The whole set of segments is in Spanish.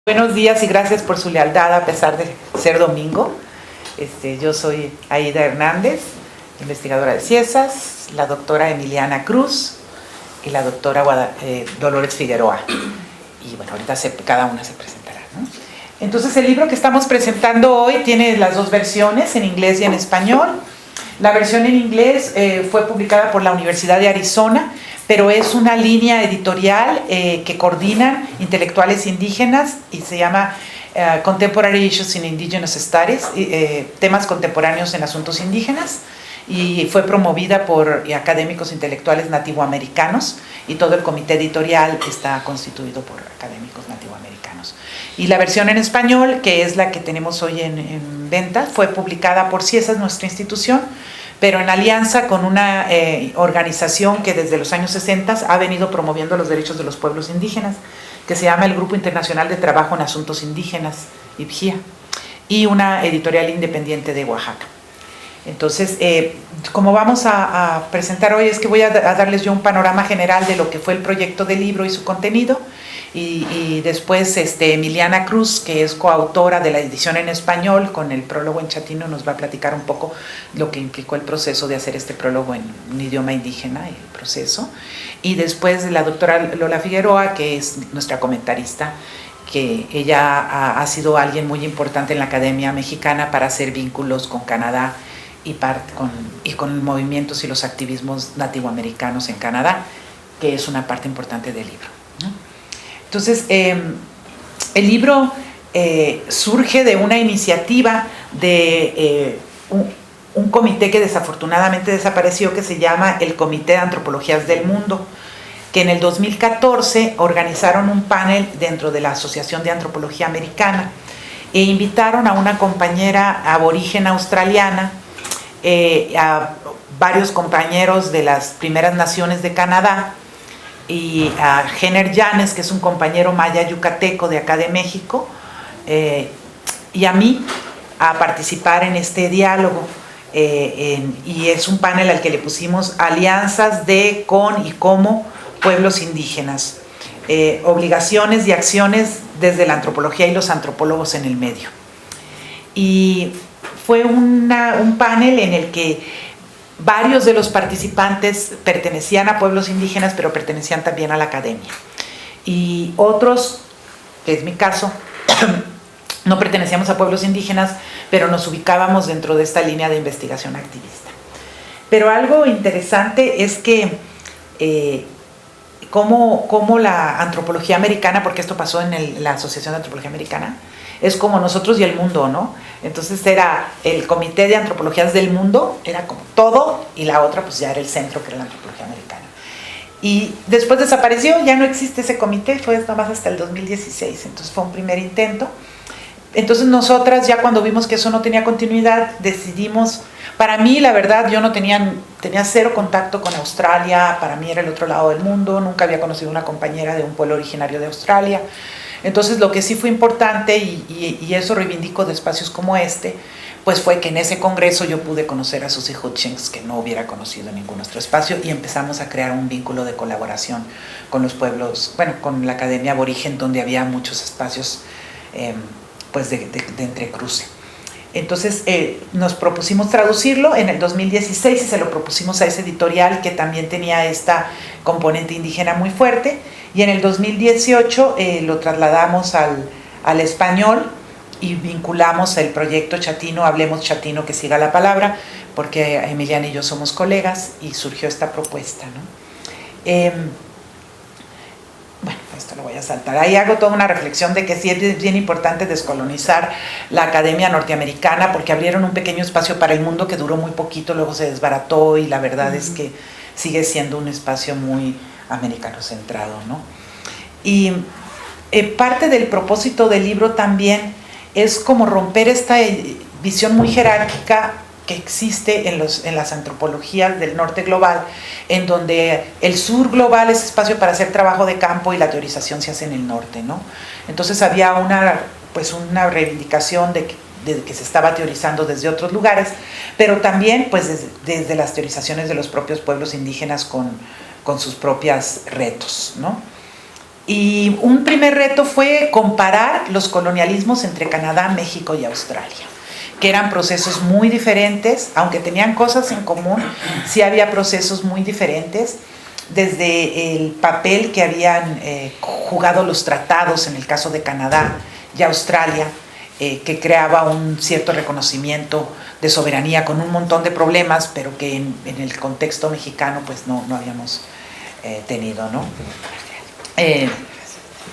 Buenos días y gracias por su lealtad a pesar de ser domingo. Yo soy Aida Hernández, investigadora de CIESAS, la doctora Emiliana Cruz y la doctora Dolores Figueroa. Y bueno, ahorita cada una se presentará, ¿no? Entonces el libro que estamos presentando hoy tiene las dos versiones, en inglés y en español. La versión en inglés fue publicada por la Universidad de Arizona, pero es una línea editorial que coordinan intelectuales indígenas y se llama Contemporary Issues in Indigenous Studies, temas contemporáneos en asuntos indígenas, y fue promovida por académicos intelectuales nativoamericanos, y todo el comité editorial está constituido por académicos nativoamericanos. Y la versión en español, que es la que tenemos hoy en venta, fue publicada por CIESAS, nuestra institución, pero en alianza con una organización que desde los años 60 ha venido promoviendo los derechos de los pueblos indígenas, que se llama el Grupo Internacional de Trabajo en Asuntos Indígenas, IPGIA, y una editorial independiente de Oaxaca. Entonces, como vamos a presentar hoy, es que voy a darles yo un panorama general de lo que fue el proyecto del libro y su contenido, y después Emiliana Cruz, que es coautora de la edición en español con el prólogo en chatino, nos va a platicar un poco lo que implicó el proceso de hacer este prólogo en un idioma indígena, el proceso. Y después la doctora Lola Figueroa, que es nuestra comentarista, que ella ha sido alguien muy importante en la academia mexicana para hacer vínculos con Canadá y con movimientos y los activismos nativoamericanos en Canadá, que es una parte importante del libro, ¿no? Entonces, el libro surge de una iniciativa de un comité que desafortunadamente desapareció, que se llama el Comité de Antropologías del Mundo, que en el 2014 organizaron un panel dentro de la Asociación de Antropología Americana e invitaron a una compañera aborigen australiana, a varios compañeros de las primeras naciones de Canadá, y a Jenner Llanes, que es un compañero maya yucateco de acá de México, y a mí, a participar en este diálogo. Y es un panel al que le pusimos alianzas de, con y como pueblos indígenas, obligaciones y acciones desde la antropología y los antropólogos en el medio. Y fue un panel en el que varios de los participantes pertenecían a pueblos indígenas, pero pertenecían también a la academia. Y otros, que es mi caso, no pertenecíamos a pueblos indígenas, pero nos ubicábamos dentro de esta línea de investigación activista. Pero algo interesante es que cómo la antropología americana, porque esto pasó en la Asociación de Antropología Americana, es como nosotros y el mundo, ¿no? Entonces era el Comité de Antropologías del Mundo, era como todo, y la otra pues ya era el centro, que era la antropología americana. Y después desapareció, ya no existe ese comité, fue nada más hasta el 2016, entonces fue un primer intento. Entonces nosotras, ya cuando vimos que eso no tenía continuidad, decidimos, para mí la verdad, yo tenía cero contacto con Australia, para mí era el otro lado del mundo, nunca había conocido una compañera de un pueblo originario de Australia. Entonces lo que sí fue importante, y eso reivindico de espacios como este, pues fue que en ese congreso yo pude conocer a Susie Hutchings, que no hubiera conocido en ningún otro espacio, y empezamos a crear un vínculo de colaboración con los pueblos, bueno, con la Academia Aborigen, donde había muchos espacios pues de entrecruce. Entonces nos propusimos traducirlo en el 2016 y se lo propusimos a ese editorial que también tenía esta componente indígena muy fuerte, y en el 2018 lo trasladamos al español y vinculamos el proyecto chatino, Hablemos Chatino que siga la palabra, porque Emiliana y yo somos colegas y surgió esta propuesta, ¿no? Bueno, esto lo voy a saltar. Ahí hago toda una reflexión de que sí es bien importante descolonizar la academia norteamericana, porque abrieron un pequeño espacio para el mundo que duró muy poquito, luego se desbarató, y la verdad es que sigue siendo un espacio muy americano-centrado, ¿no? Y parte del propósito del libro también es como romper esta visión muy jerárquica que existe en las antropologías del norte global, en donde el sur global es espacio para hacer trabajo de campo y la teorización se hace en el norte, ¿no? Entonces había una reivindicación de que se estaba teorizando desde otros lugares, pero también pues desde las teorizaciones de los propios pueblos indígenas con sus propios retos, ¿no? Y un primer reto fue comparar los colonialismos entre Canadá, México y Australia, que eran procesos muy diferentes, aunque tenían cosas en común, sí había procesos muy diferentes, desde el papel que habían jugado los tratados en el caso de Canadá y Australia, que creaba un cierto reconocimiento de soberanía con un montón de problemas, pero que en el contexto mexicano pues no habíamos tenido, ¿no?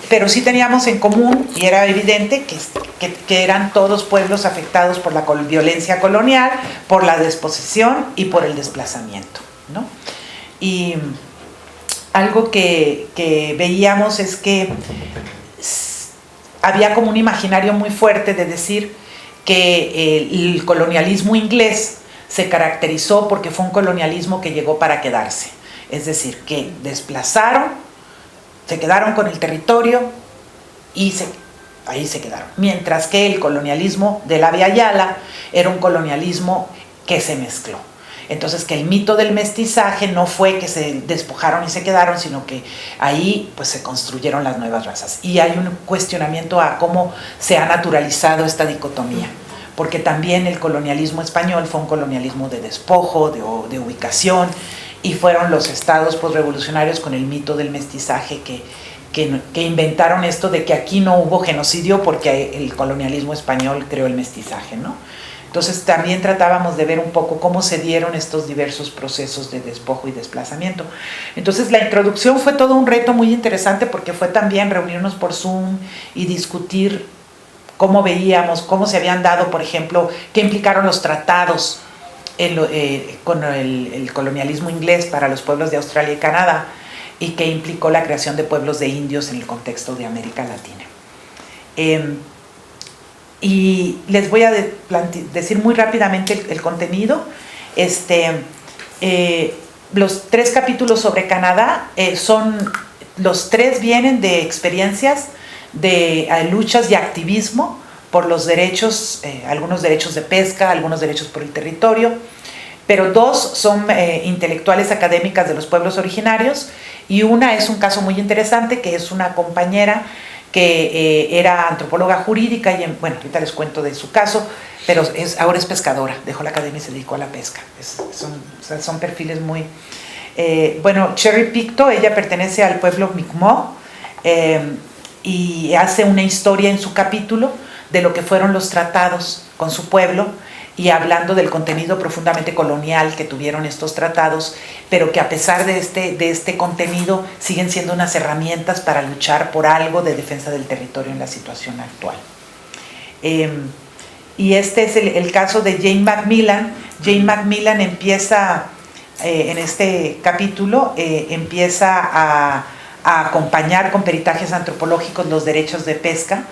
Pero sí teníamos en común, y era evidente que eran todos pueblos afectados por la violencia colonial, por la desposesión y por el desplazamiento, ¿no? Y algo que veíamos es que había como un imaginario muy fuerte de decir que el colonialismo inglés se caracterizó porque fue un colonialismo que llegó para quedarse, es decir, que desplazaron, se quedaron con el territorio y ahí se quedaron. Mientras que el colonialismo de la Via Yala era un colonialismo que se mezcló. Entonces, que el mito del mestizaje no fue que se despojaron y se quedaron, sino que ahí pues se construyeron las nuevas razas. Y hay un cuestionamiento a cómo se ha naturalizado esta dicotomía, porque también el colonialismo español fue un colonialismo de despojo, de ubicación, y fueron los estados postrevolucionarios con el mito del mestizaje que inventaron esto de que aquí no hubo genocidio porque el colonialismo español creó el mestizaje, ¿no? Entonces también tratábamos de ver un poco cómo se dieron estos diversos procesos de despojo y desplazamiento. Entonces la introducción fue todo un reto muy interesante porque fue también reunirnos por Zoom y discutir cómo veíamos, cómo se habían dado, por ejemplo, qué implicaron los tratados con el colonialismo inglés para los pueblos de Australia y Canadá, y qué implicó la creación de pueblos de indios en el contexto de América Latina. Y les voy a decir muy rápidamente el contenido. Los 3 capítulos sobre Canadá los 3 vienen de experiencias de luchas y activismo por los derechos, algunos derechos de pesca, algunos derechos por el territorio, pero 2 son intelectuales académicas de los pueblos originarios, y una es un caso muy interesante, que es una compañera que era antropóloga jurídica, y bueno, ahorita les cuento de su caso, pero ahora es pescadora, dejó la academia y se dedicó a la pesca. Son perfiles muy... bueno, Cherry Pictou, ella pertenece al pueblo Mi'kmaq, y hace una historia en su capítulo de lo que fueron los tratados con su pueblo, y hablando del contenido profundamente colonial que tuvieron estos tratados, pero que a pesar de este contenido siguen siendo unas herramientas para luchar por algo de defensa del territorio en la situación actual. Y este es el caso de Jane Macmillan. Jane Macmillan empieza, en este capítulo, empieza a acompañar con peritajes antropológicos los derechos de pesca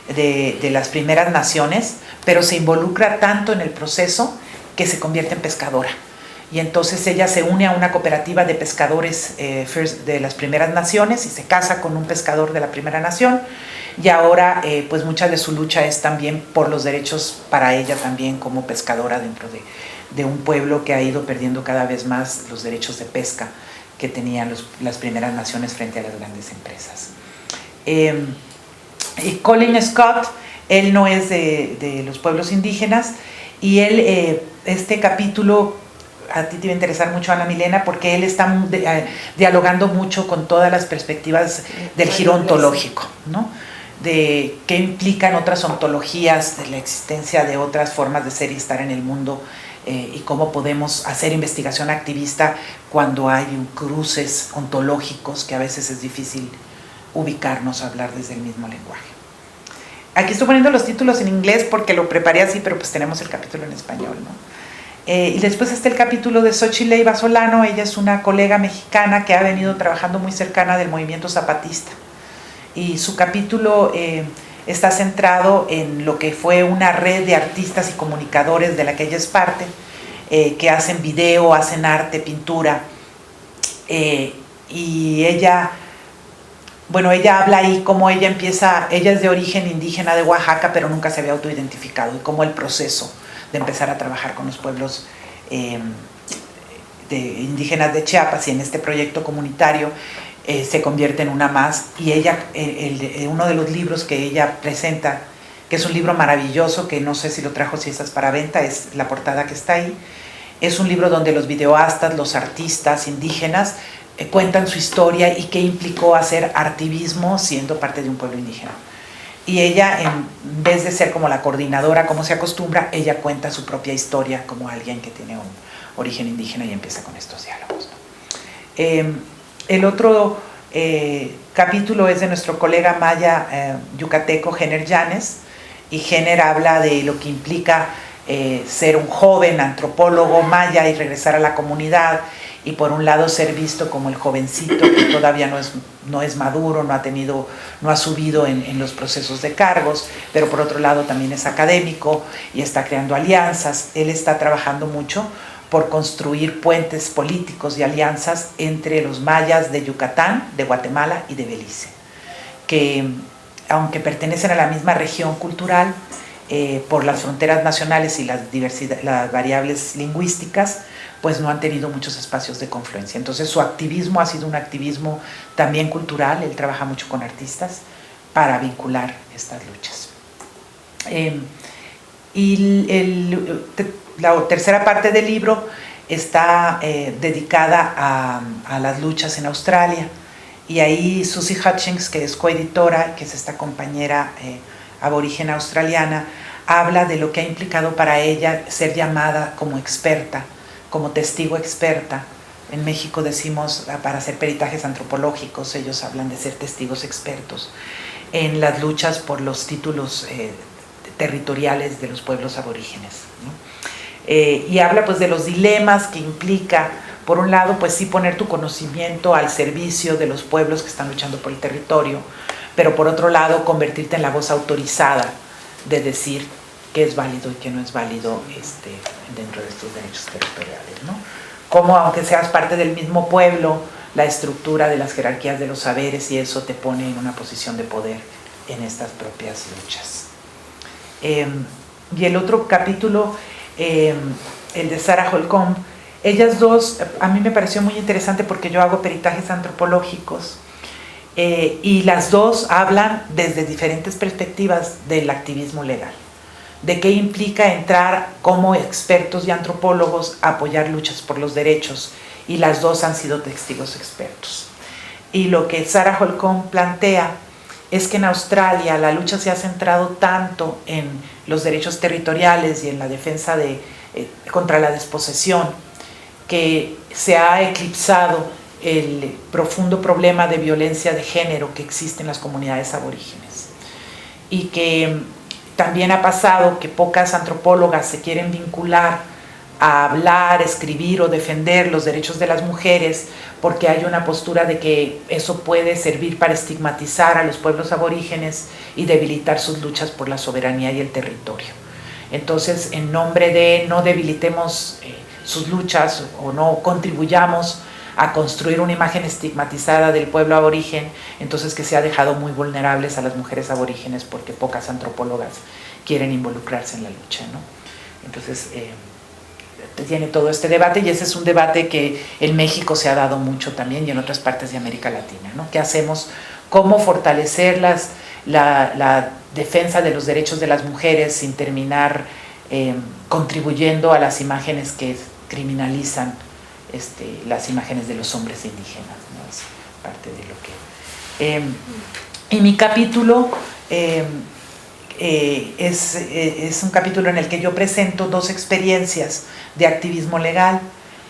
de las primeras naciones, pero se involucra tanto en el proceso que se convierte en pescadora. Y entonces ella se une a una cooperativa de pescadores de las primeras naciones y se casa con un pescador de la primera nación, y ahora pues mucha de su lucha es también por los derechos para ella también como pescadora dentro de un pueblo que ha ido perdiendo cada vez más los derechos de pesca que tenían las primeras naciones frente a las grandes empresas. Y Colin Scott, él no es de los pueblos indígenas, y él, este capítulo a ti te va a interesar mucho, Ana Milena, porque él está dialogando mucho con todas las perspectivas del giro ontológico, ¿no? De qué implican otras ontologías, de la existencia de otras formas de ser y estar en el mundo, y cómo podemos hacer investigación activista cuando hay cruces ontológicos que a veces es difícil ubicarnos, hablar desde el mismo lenguaje. Aquí estoy poniendo los títulos en inglés porque lo preparé así, pero pues tenemos el capítulo en español, ¿no? Y después está el capítulo de Xochitl Leiva Solano. Ella es una colega mexicana que ha venido trabajando muy cercana del movimiento zapatista, y su capítulo está centrado en lo que fue una red de artistas y comunicadores de la que ella es parte, que hacen video, hacen arte, pintura, y ella habla ahí cómo ella es de origen indígena de Oaxaca, pero nunca se había autoidentificado, y cómo el proceso de empezar a trabajar con los pueblos indígenas de Chiapas y en este proyecto comunitario se convierte en una más, y ella, uno de los libros que ella presenta, que es un libro maravilloso, que no sé si lo trajo Ciesas para venta, es la portada que está ahí, es un libro donde los videoastas, los artistas indígenas cuentan su historia y qué implicó hacer artivismo siendo parte de un pueblo indígena. Y ella, en vez de ser como la coordinadora, como se acostumbra, ella cuenta su propia historia como alguien que tiene un origen indígena y empieza con estos diálogos, ¿no? El otro capítulo es de nuestro colega maya yucateco, Jenner Llanes, y Jenner habla de lo que implica ser un joven antropólogo maya y regresar a la comunidad, y por un lado ser visto como el jovencito que todavía no es maduro, no ha subido en los procesos de cargos, pero por otro lado también es académico y está creando alianzas. Él está trabajando mucho por construir puentes políticos y alianzas entre los mayas de Yucatán, de Guatemala y de Belice, que aunque pertenecen a la misma región cultural, por las fronteras nacionales y las variables lingüísticas, pues no han tenido muchos espacios de confluencia. Entonces su activismo ha sido un activismo también cultural. Él trabaja mucho con artistas para vincular estas luchas. La tercera parte del libro está dedicada a las luchas en Australia, y ahí Susie Hutchings, que es coeditora, que es esta compañera aborigen australiana, habla de lo que ha implicado para ella ser llamada como experta, como testigo experta. En México decimos para hacer peritajes antropológicos, ellos hablan de ser testigos expertos en las luchas por los títulos territoriales de los pueblos aborígenes, ¿no? Y habla pues de los dilemas que implica, por un lado, pues sí poner tu conocimiento al servicio de los pueblos que están luchando por el territorio, pero por otro lado convertirte en la voz autorizada de decir qué es válido y qué no es válido dentro de estos derechos territoriales, ¿no? Como aunque seas parte del mismo pueblo, la estructura de las jerarquías de los saberes y eso te pone en una posición de poder en estas propias luchas. Y el otro capítulo, el de Sarah Holcomb, ellas dos, a mí me pareció muy interesante porque yo hago peritajes antropológicos, y las dos hablan desde diferentes perspectivas del activismo legal, de qué implica entrar como expertos y antropólogos a apoyar luchas por los derechos, y las dos han sido testigos expertos. Y lo que Sarah Holcomb plantea es que en Australia la lucha se ha centrado tanto en los derechos territoriales y en la defensa contra la desposesión, que se ha eclipsado el profundo problema de violencia de género que existe en las comunidades aborígenes, y que también ha pasado que pocas antropólogas se quieren vincular a hablar, escribir o defender los derechos de las mujeres, porque hay una postura de que eso puede servir para estigmatizar a los pueblos aborígenes y debilitar sus luchas por la soberanía y el territorio. Entonces, en nombre de no debilitemos sus luchas o no contribuyamos a construir una imagen estigmatizada del pueblo aborigen, entonces que se ha dejado muy vulnerables a las mujeres aborígenes porque pocas antropólogas quieren involucrarse en la lucha, ¿no? Entonces tiene todo este debate, y ese es un debate que en México se ha dado mucho también y en otras partes de América Latina, ¿no? ¿Qué hacemos? ¿Cómo fortalecer la defensa de los derechos de las mujeres sin terminar contribuyendo a las imágenes que criminalizan las imágenes de los hombres indígenas, ¿no? Es parte de lo que... y mi capítulo es un capítulo en el que yo presento dos experiencias de activismo legal.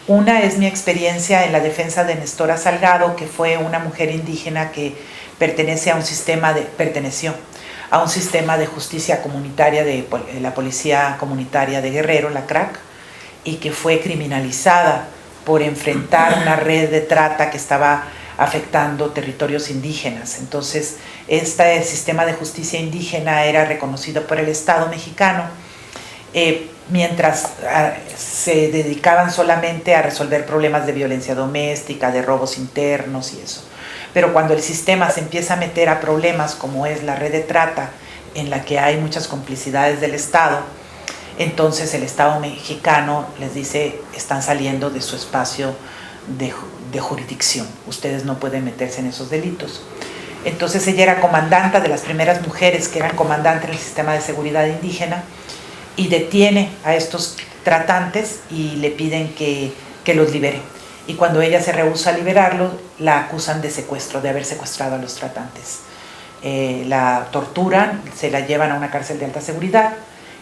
Una es mi experiencia en la defensa de Nestora Salgado, que fue una mujer indígena que perteneció a un sistema de justicia comunitaria de la Policía Comunitaria de Guerrero, la CRAC, y que fue criminalizada por enfrentar una red de trata que estaba afectando territorios indígenas. Entonces, este sistema de justicia indígena era reconocido por el Estado mexicano, mientras se dedicaban solamente a resolver problemas de violencia doméstica, de robos internos y eso. Pero cuando el sistema se empieza a meter a problemas como es la red de trata, en la que hay muchas complicidades del Estado, entonces el Estado mexicano les dice, están saliendo de su espacio de jurisdicción. Ustedes no pueden meterse en esos delitos. Entonces ella era comandanta, de las primeras mujeres que eran comandantes en el sistema de seguridad indígena, y detiene a estos tratantes y le piden que los libere. Y cuando ella se rehúsa a liberarlos, la acusan de secuestro, de haber secuestrado a los tratantes. La torturan, se la llevan a una cárcel de alta seguridad,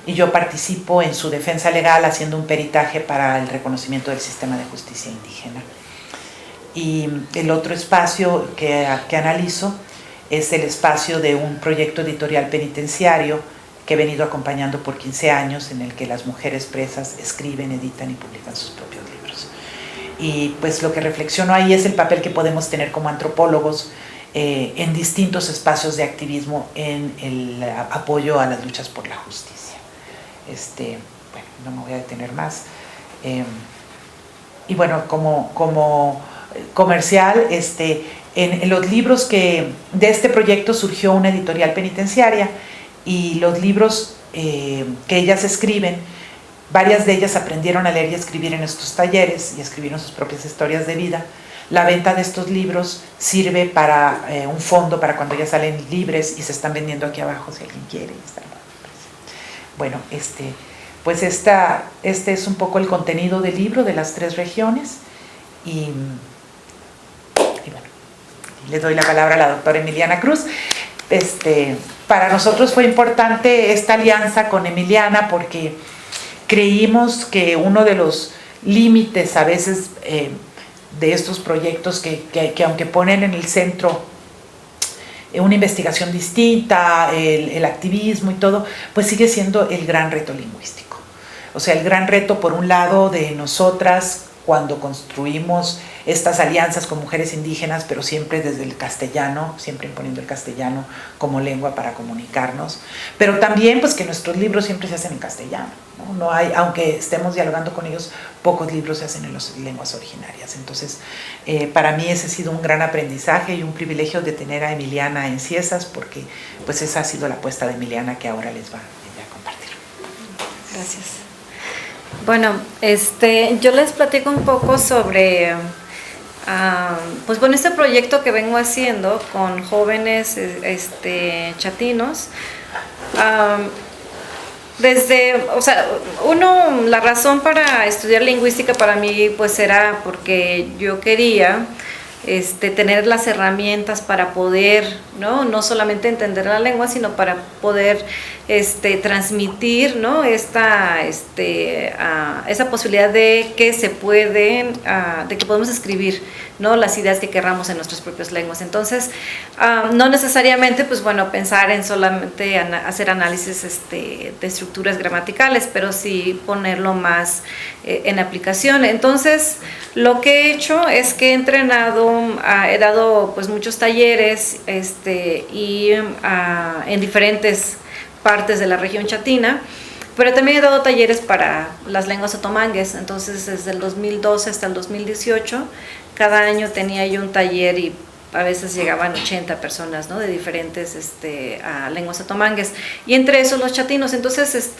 y yo participo en su defensa legal haciendo un peritaje para el reconocimiento del sistema de justicia indígena. Y el otro espacio que analizo es el espacio de un proyecto editorial penitenciario que he venido acompañando por 15 años, en el que las mujeres presas escriben, editan y publican sus propios libros. Y pues lo que reflexiono ahí es el papel que podemos tener como antropólogos en distintos espacios de activismo en el apoyo a las luchas por la justicia. Bueno, no me voy a detener más. Y bueno, como comercial, en los libros de este proyecto surgió una editorial penitenciaria, y los libros que ellas escriben, varias de ellas aprendieron a leer y a escribir en estos talleres y escribieron sus propias historias de vida. La venta de estos libros sirve para un fondo para cuando ya salen libres, y se están vendiendo aquí abajo si alguien quiere. Bueno, pues este es un poco el contenido del libro de las 3 regiones, y bueno, le doy la palabra a la doctora Emiliana Cruz. Para nosotros fue importante esta alianza con Emiliana porque creímos que uno de los límites a veces de estos proyectos que aunque ponen en el centro una investigación distinta, el activismo y todo, pues sigue siendo el gran reto lingüístico. O sea, el gran reto por un lado de nosotras cuando construimos estas alianzas con mujeres indígenas, pero siempre desde el castellano, siempre imponiendo el castellano como lengua para comunicarnos, pero también pues que nuestros libros siempre se hacen en castellano, ¿no? No hay, aunque estemos dialogando con ellos, pocos libros se hacen en las lenguas originarias. Entonces, para mí ese ha sido un gran aprendizaje y un privilegio de tener a Emiliana en Ciesas, porque pues esa ha sido la apuesta de Emiliana que ahora les va a compartir. Gracias. Bueno, yo les platico un poco sobre pues bueno, este proyecto que vengo haciendo con jóvenes chatinos. La razón para estudiar lingüística para mí pues era porque yo quería tener las herramientas para poder, no solamente entender la lengua, sino para poder transmitir, ¿no? esa posibilidad de que se pueden, de que podemos escribir, ¿no? Las ideas que querramos en nuestras propias lenguas. Entonces, no necesariamente, pues bueno, pensar en solamente hacer análisis de estructuras gramaticales, pero sí ponerlo más en aplicación. Entonces, lo que he hecho es que he dado pues muchos talleres y en diferentes partes de la región chatina, pero también he dado talleres para las lenguas otomangues. Entonces, desde el 2012 hasta el 2018, cada año tenía yo un taller y a veces llegaban 80 personas, ¿no? De diferentes lenguas otomangues, y entre esos los chatinos. Entonces,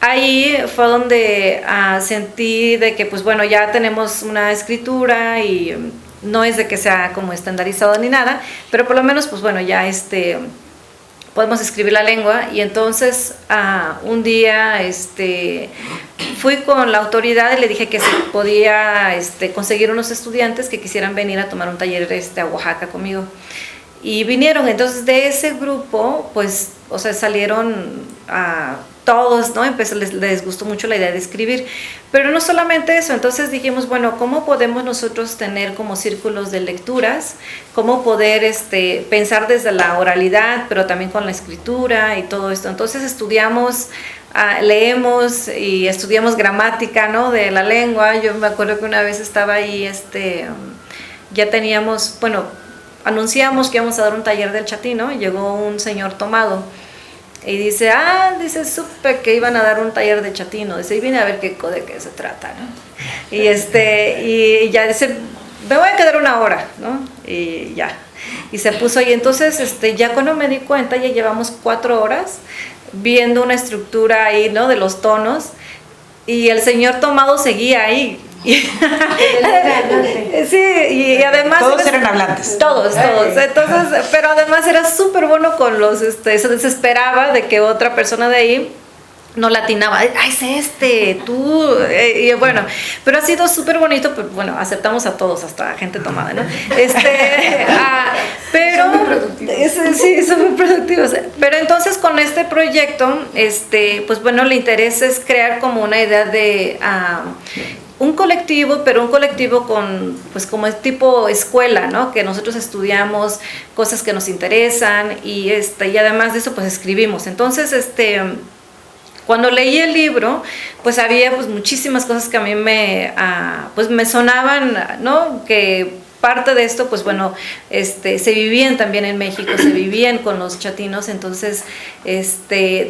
ahí fue donde sentí de que, pues bueno, ya tenemos una escritura y no es de que sea como estandarizado ni nada, pero por lo menos, pues bueno, ya podemos escribir la lengua. Y entonces un día fui con la autoridad y le dije que se podía conseguir unos estudiantes que quisieran venir a tomar un taller a Oaxaca conmigo, y vinieron. Entonces de ese grupo pues, o sea, salieron todos, ¿no? Les gustó mucho la idea de escribir, pero no solamente eso. Entonces dijimos, bueno, ¿cómo podemos nosotros tener como círculos de lecturas? ¿Cómo poder pensar desde la oralidad, pero también con la escritura y todo esto? Entonces estudiamos, leemos y estudiamos gramática, ¿no? De la lengua. Yo me acuerdo que una vez estaba ahí, ya teníamos, bueno, anunciamos que íbamos a dar un taller del chatino, y llegó un señor tomado y dice, supe que iban a dar un taller de chatino. Dice, y vine a ver de qué se trata, ¿no? Y ya dice, me voy a quedar una hora, ¿no? Y ya, y se puso ahí. Entonces, ya cuando me di cuenta, ya llevamos 4 horas viendo una estructura ahí, ¿no? De los tonos, y el señor tomado seguía ahí. Sí, y además... Todos eran hablantes. Todos. Entonces, pero además era súper bueno con los, se desesperaba de que otra persona de ahí no latinaba, ay, es tú, y bueno, pero ha sido súper bonito, pues, bueno, aceptamos a todos, hasta gente tomada, ¿no? Pero, sí, son muy productivos, pero entonces con este proyecto, pues bueno, el interés es crear como una idea de un colectivo, pero un colectivo con, pues como es tipo escuela, ¿no? Que nosotros estudiamos cosas que nos interesan y además de eso, pues escribimos, entonces, cuando leí el libro, pues había pues muchísimas cosas que a mí pues me sonaban, ¿no? Que parte de esto, pues bueno, se vivían también en México, se vivían con los chatinos, entonces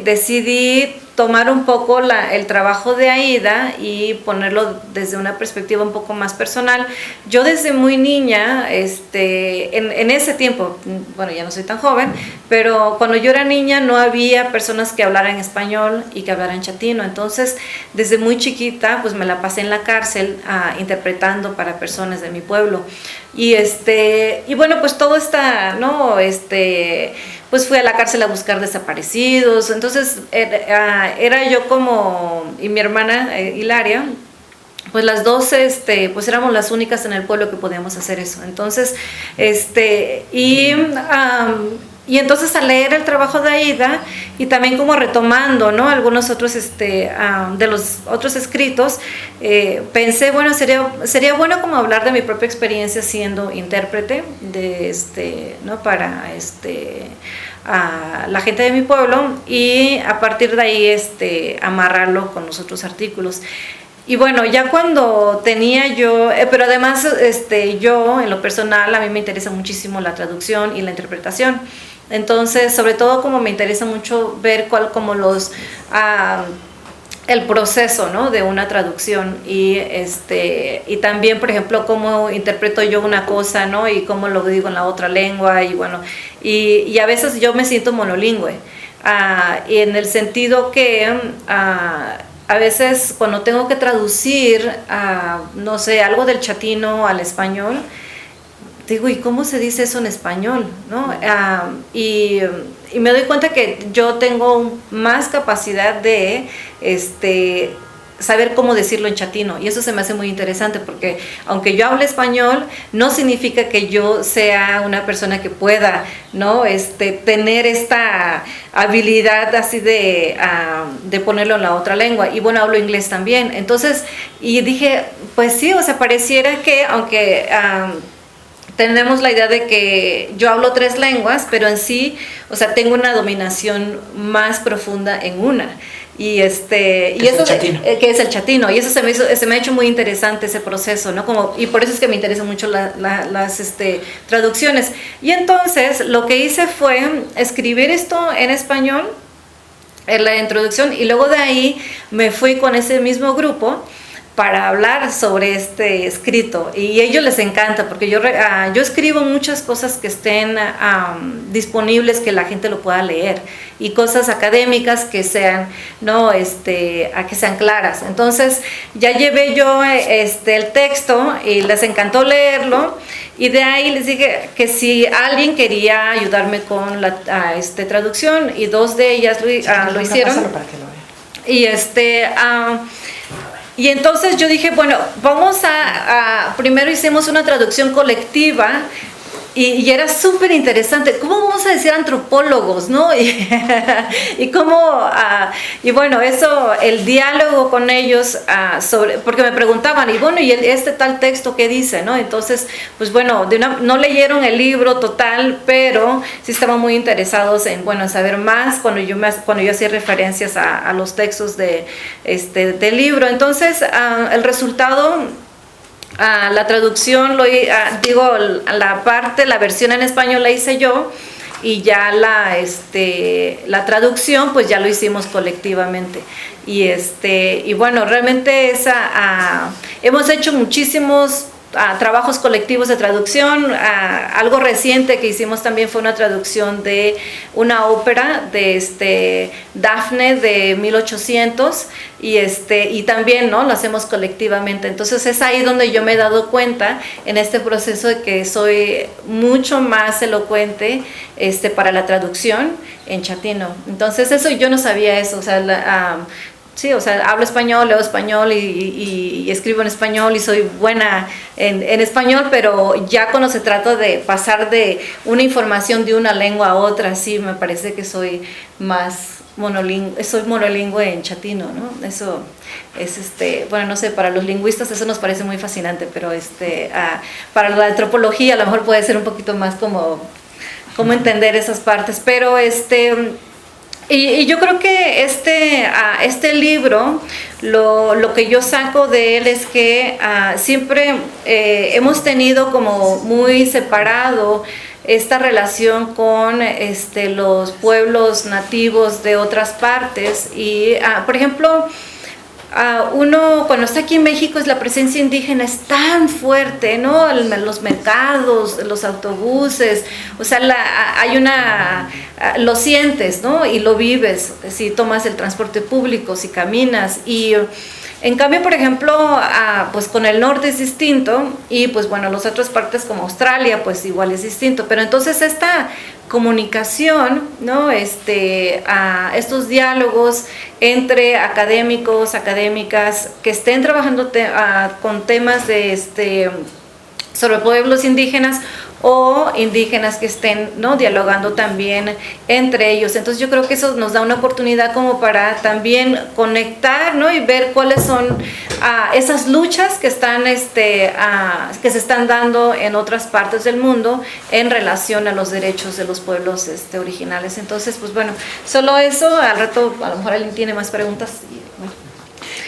decidí tomar un poco el trabajo de Aida y ponerlo desde una perspectiva un poco más personal. Yo desde muy niña, en ese tiempo, bueno, ya no soy tan joven, pero cuando yo era niña no había personas que hablaran español y que hablaran chatino, entonces desde muy chiquita pues me la pasé en la cárcel interpretando para personas de mi pueblo. Y bueno, pues todo está, ¿no? Pues fui a la cárcel a buscar desaparecidos, entonces era yo como, y mi hermana Hilaria, pues las dos, pues éramos las únicas en el pueblo que podíamos hacer eso, entonces, y entonces al leer el trabajo de Aida y también como retomando, ¿no? Algunos otros de los otros escritos, pensé, bueno, sería bueno como hablar de mi propia experiencia siendo intérprete de ¿no? Para a la gente de mi pueblo y a partir de ahí amarrarlo con los otros artículos. Y bueno, ya cuando tenía yo, pero además yo en lo personal a mí me interesa muchísimo la traducción y la interpretación. Entonces, sobre todo como me interesa mucho ver como el proceso, ¿no? De una traducción y también, por ejemplo, cómo interpreto yo una cosa, ¿no? Y cómo lo digo en la otra lengua y bueno, y a veces yo me siento monolingüe, y en el sentido que a veces cuando tengo que traducir, no sé, algo del chatino al español, digo, ¿y cómo se dice eso en español? ¿No? Y me doy cuenta que yo tengo más capacidad de saber cómo decirlo en chatino, y eso se me hace muy interesante porque aunque yo hable español no significa que yo sea una persona que pueda, ¿no? Tener esta habilidad así de ponerlo en la otra lengua, y bueno, hablo inglés también, entonces, y dije, pues sí, o sea, pareciera que aunque tenemos la idea de que yo hablo 3 lenguas, pero en sí, o sea, tengo una dominación más profunda en una. Y eso que es el chatino, y eso se me ha hecho muy interesante ese proceso, ¿no? Y por eso es que me interesan mucho las traducciones. Y entonces lo que hice fue escribir esto en español en la introducción, y luego de ahí me fui con ese mismo grupo para hablar sobre este escrito, y a ellos les encanta porque yo escribo muchas cosas que estén disponibles, que la gente lo pueda leer, y cosas académicas que sean, ¿no? Que sean claras. Entonces ya llevé yo el texto y les encantó leerlo, y de ahí les dije que si alguien quería ayudarme con la traducción, y 2 de ellas lo hicieron. Para que lo vean. Y entonces yo dije, bueno, vamos primero hicimos una traducción colectiva, y era súper interesante. ¿Cómo vamos a decir antropólogos, no? Y cómo, y bueno, eso, el diálogo con ellos, porque me preguntaban, y bueno, ¿y tal texto qué dice, no? Entonces, pues bueno, no leyeron el libro total, pero sí estaban muy interesados en saber más cuando yo hacía referencias a los textos del libro. Entonces, el resultado, la traducción, la versión en español la hice yo, y ya la traducción pues ya lo hicimos colectivamente, y bueno, realmente hemos hecho muchísimos trabajos colectivos de traducción. Algo reciente que hicimos también fue una traducción de una ópera de Dafne de 1800 y también, ¿no?, lo hacemos colectivamente. Entonces es ahí donde yo me he dado cuenta en este proceso de que soy mucho más elocuente para la traducción en chatino. Entonces eso yo no sabía eso, o sea, sí, o sea, hablo español, leo español y escribo en español y soy buena en español, pero ya cuando se trata de pasar de una información de una lengua a otra, sí, me parece que soy más monolingüe en chatino, ¿no? Eso es, bueno, no sé, para los lingüistas eso nos parece muy fascinante, pero para la antropología a lo mejor puede ser un poquito más como entender esas partes, pero y yo creo que este libro, lo que yo saco de él es que siempre hemos tenido como muy separado esta relación con los pueblos nativos de otras partes y, por ejemplo, uno cuando está aquí en México la presencia indígena es tan fuerte, ¿no? Los mercados, los autobuses, o sea, lo sientes, ¿no? Y lo vives si tomas el transporte público, si caminas. Y en cambio, por ejemplo, pues con el norte es distinto y pues bueno, las otras partes como Australia pues igual es distinto, pero entonces esta comunicación, ¿no? Estos diálogos entre académicos, académicas que estén trabajando con temas sobre pueblos indígenas o indígenas que estén, ¿no?, dialogando también entre ellos. Entonces yo creo que eso nos da una oportunidad como para también conectar, ¿no?, y ver cuáles son esas luchas que están que se están dando en otras partes del mundo en relación a los derechos de los pueblos originales. Entonces, pues bueno, solo eso. Al rato a lo mejor alguien tiene más preguntas. Bueno.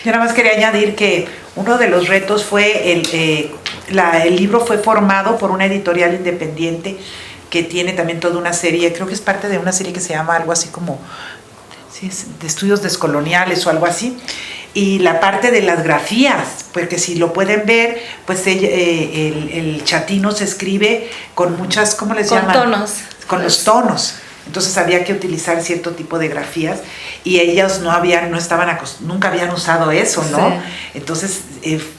Yo nada más quería añadir que uno de los retos fue el libro fue formado por una editorial independiente que tiene también toda una serie, creo que es parte de una serie que se llama algo así como de estudios descoloniales o algo así, y la parte de las grafías, porque si lo pueden ver, pues el chatino se escribe con muchas, ¿cómo les llaman? Con tonos. Con los tonos. Entonces había que utilizar cierto tipo de grafías y ellos nunca habían usado eso, ¿no? Sí. Entonces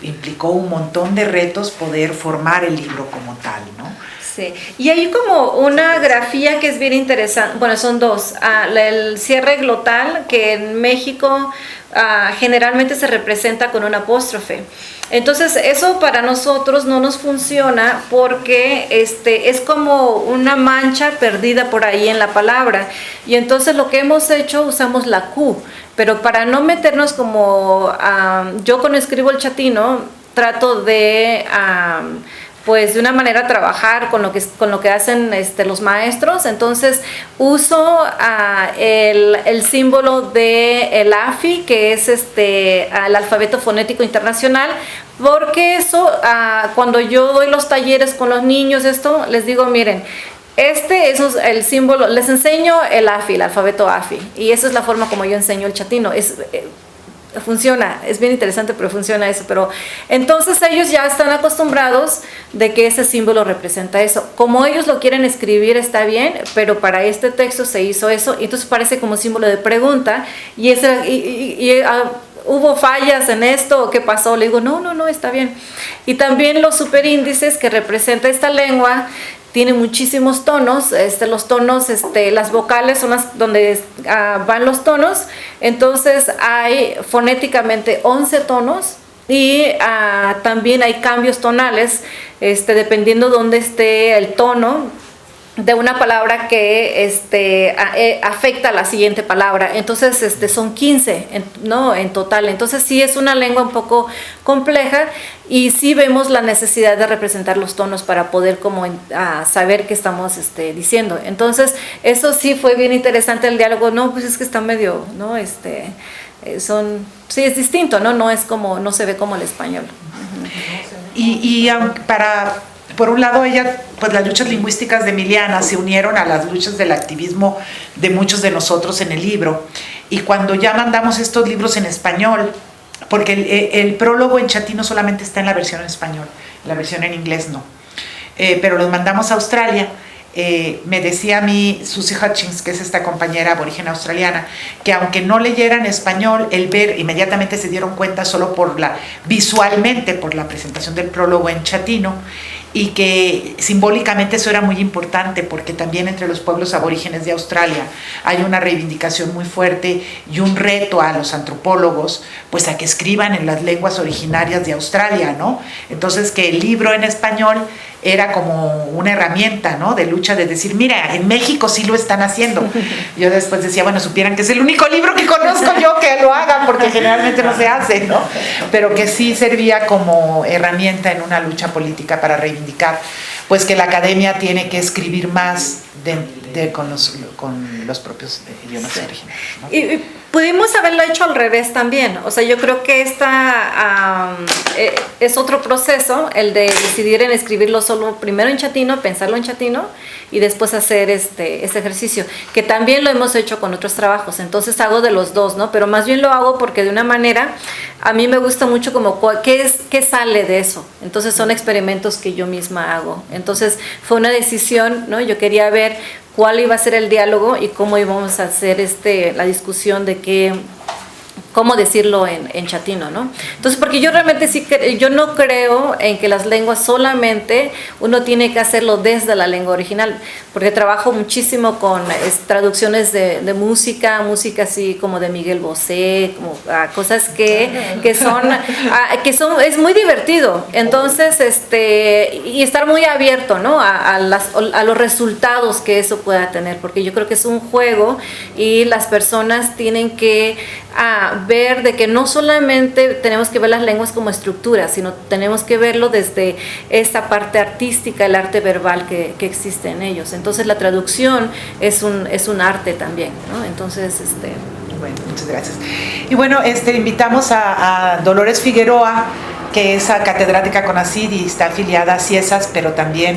implicó un montón de retos poder formar el libro como tal, ¿no? Sí, y hay como una grafía que es bien interesante, bueno, son dos, el cierre glotal, que en México generalmente se representa con un apóstrofe. Entonces eso para nosotros no nos funciona porque es como una mancha perdida por ahí en la palabra, y entonces lo que hemos hecho, usamos la Q, pero para no meternos como yo cuando escribo el chatino trato de pues de una manera trabajar con lo que hacen los maestros. Entonces uso el símbolo de el AFI, que es el alfabeto fonético internacional, porque eso cuando yo doy los talleres con los niños, les digo, miren, eso es el símbolo, les enseño el AFI, el alfabeto AFI, y esa es la forma como yo enseño el chatino. Funciona, es bien interesante, pero funciona eso. Pero entonces ellos ya están acostumbrados de que ese símbolo representa eso. Como ellos lo quieren escribir está bien, pero para este texto se hizo eso, y entonces parece como símbolo de pregunta, y ¿hubo fallas en esto o qué pasó? Le digo, no, está bien. Y también los superíndices que representa esta lengua tiene muchísimos tonos. Los tonos, las vocales son las donde van los tonos. Entonces hay fonéticamente 11 tonos, y también hay cambios tonales dependiendo dónde esté el tono de una palabra que afecta a la siguiente palabra. Entonces son 15 en total. Entonces sí es una lengua un poco compleja, y sí vemos la necesidad de representar los tonos para poder saber qué estamos diciendo. Entonces eso sí fue bien interesante el diálogo. No, pues es que está medio, ¿no? Sí, es distinto, ¿no? No se ve como el español. Y por un lado, pues las luchas lingüísticas de Emiliana se unieron a las luchas del activismo de muchos de nosotros en el libro. Y cuando ya mandamos estos libros en español, porque el prólogo en chatino solamente está en la versión en español, la versión en inglés no. Pero los mandamos a Australia. Me decía a mí Susie Hutchins, que es esta compañera aborigen australiana, que aunque no leyeran español, el ver, inmediatamente se dieron cuenta solo visualmente por la presentación del prólogo en chatino, y que simbólicamente eso era muy importante porque también entre los pueblos aborígenes de Australia hay una reivindicación muy fuerte y un reto a los antropólogos pues a que escriban en las lenguas originarias de Australia, ¿no? Entonces que el libro en español era como una herramienta, ¿no?, de lucha, de decir, mira, en México sí lo están haciendo. Yo después decía, bueno, supieran que es el único libro que conozco yo que lo haga, porque generalmente no se hace, ¿no? Pero que sí servía como herramienta en una lucha política para reivindicar, pues que la academia tiene que escribir más con los propios idiomas originarios, ¿no? Y pudimos haberlo hecho al revés también. O sea, yo creo que es otro proceso, el de decidir en escribirlo solo primero en chatino, pensarlo en chatino y después hacer este ejercicio, que también lo hemos hecho con otros trabajos. Entonces hago de los dos, ¿no? Pero más bien lo hago porque de una manera a mí me gusta mucho como qué sale de eso. Entonces son experimentos que yo misma hago. Entonces fue una decisión, ¿no? Yo quería ver cuál iba a ser el diálogo y cómo íbamos a hacer la discusión de cómo decirlo en chatino, ¿no? Entonces, porque yo realmente yo no creo en que las lenguas solamente uno tiene que hacerlo desde la lengua original, porque trabajo muchísimo con traducciones de música así como de Miguel Bosé, como cosas que son es muy divertido. Entonces, y estar muy abierto, ¿no? A los resultados que eso pueda tener, porque yo creo que es un juego y las personas tienen que ver de que no solamente tenemos que ver las lenguas como estructuras, sino tenemos que verlo desde esta parte artística, el arte verbal que existe en ellos. Entonces la traducción es un arte también, ¿no? Entonces, Bueno, muchas gracias. Y bueno, invitamos a Dolores Figueroa, que es catedrática CONACYT y está afiliada a CIESAS, pero también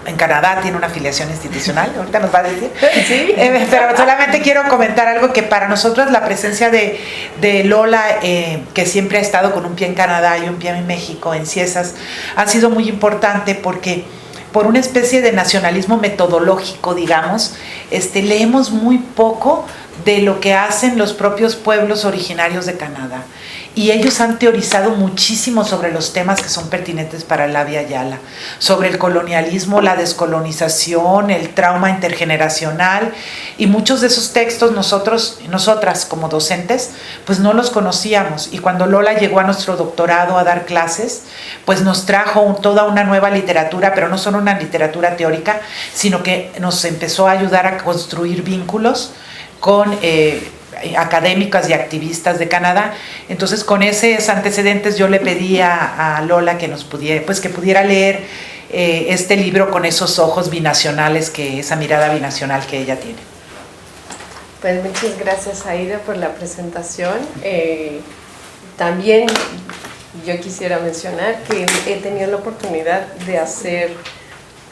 en Canadá tiene una afiliación institucional, ahorita nos va a decir. Sí. Pero solamente quiero comentar algo, que para nosotros la presencia de Lola, que siempre ha estado con un pie en Canadá y un pie en México, en CIESAS, ha sido muy importante porque por una especie de nacionalismo metodológico, digamos, leemos muy poco de lo que hacen los propios pueblos originarios de Canadá. Y ellos han teorizado muchísimo sobre los temas que son pertinentes para la Via Yala, sobre el colonialismo, la descolonización, el trauma intergeneracional, y muchos de esos textos nosotras como docentes, pues no los conocíamos. Y cuando Lola llegó a nuestro doctorado a dar clases, pues nos trajo toda una nueva literatura, pero no solo una literatura teórica, sino que nos empezó a ayudar a construir vínculos con académicas y activistas de Canadá. Entonces, con esos antecedentes, yo le pedí a Lola que pudiera leer este libro con esos ojos binacionales, esa mirada binacional que ella tiene. Pues muchas gracias, Aida, por la presentación. También yo quisiera mencionar que he tenido la oportunidad de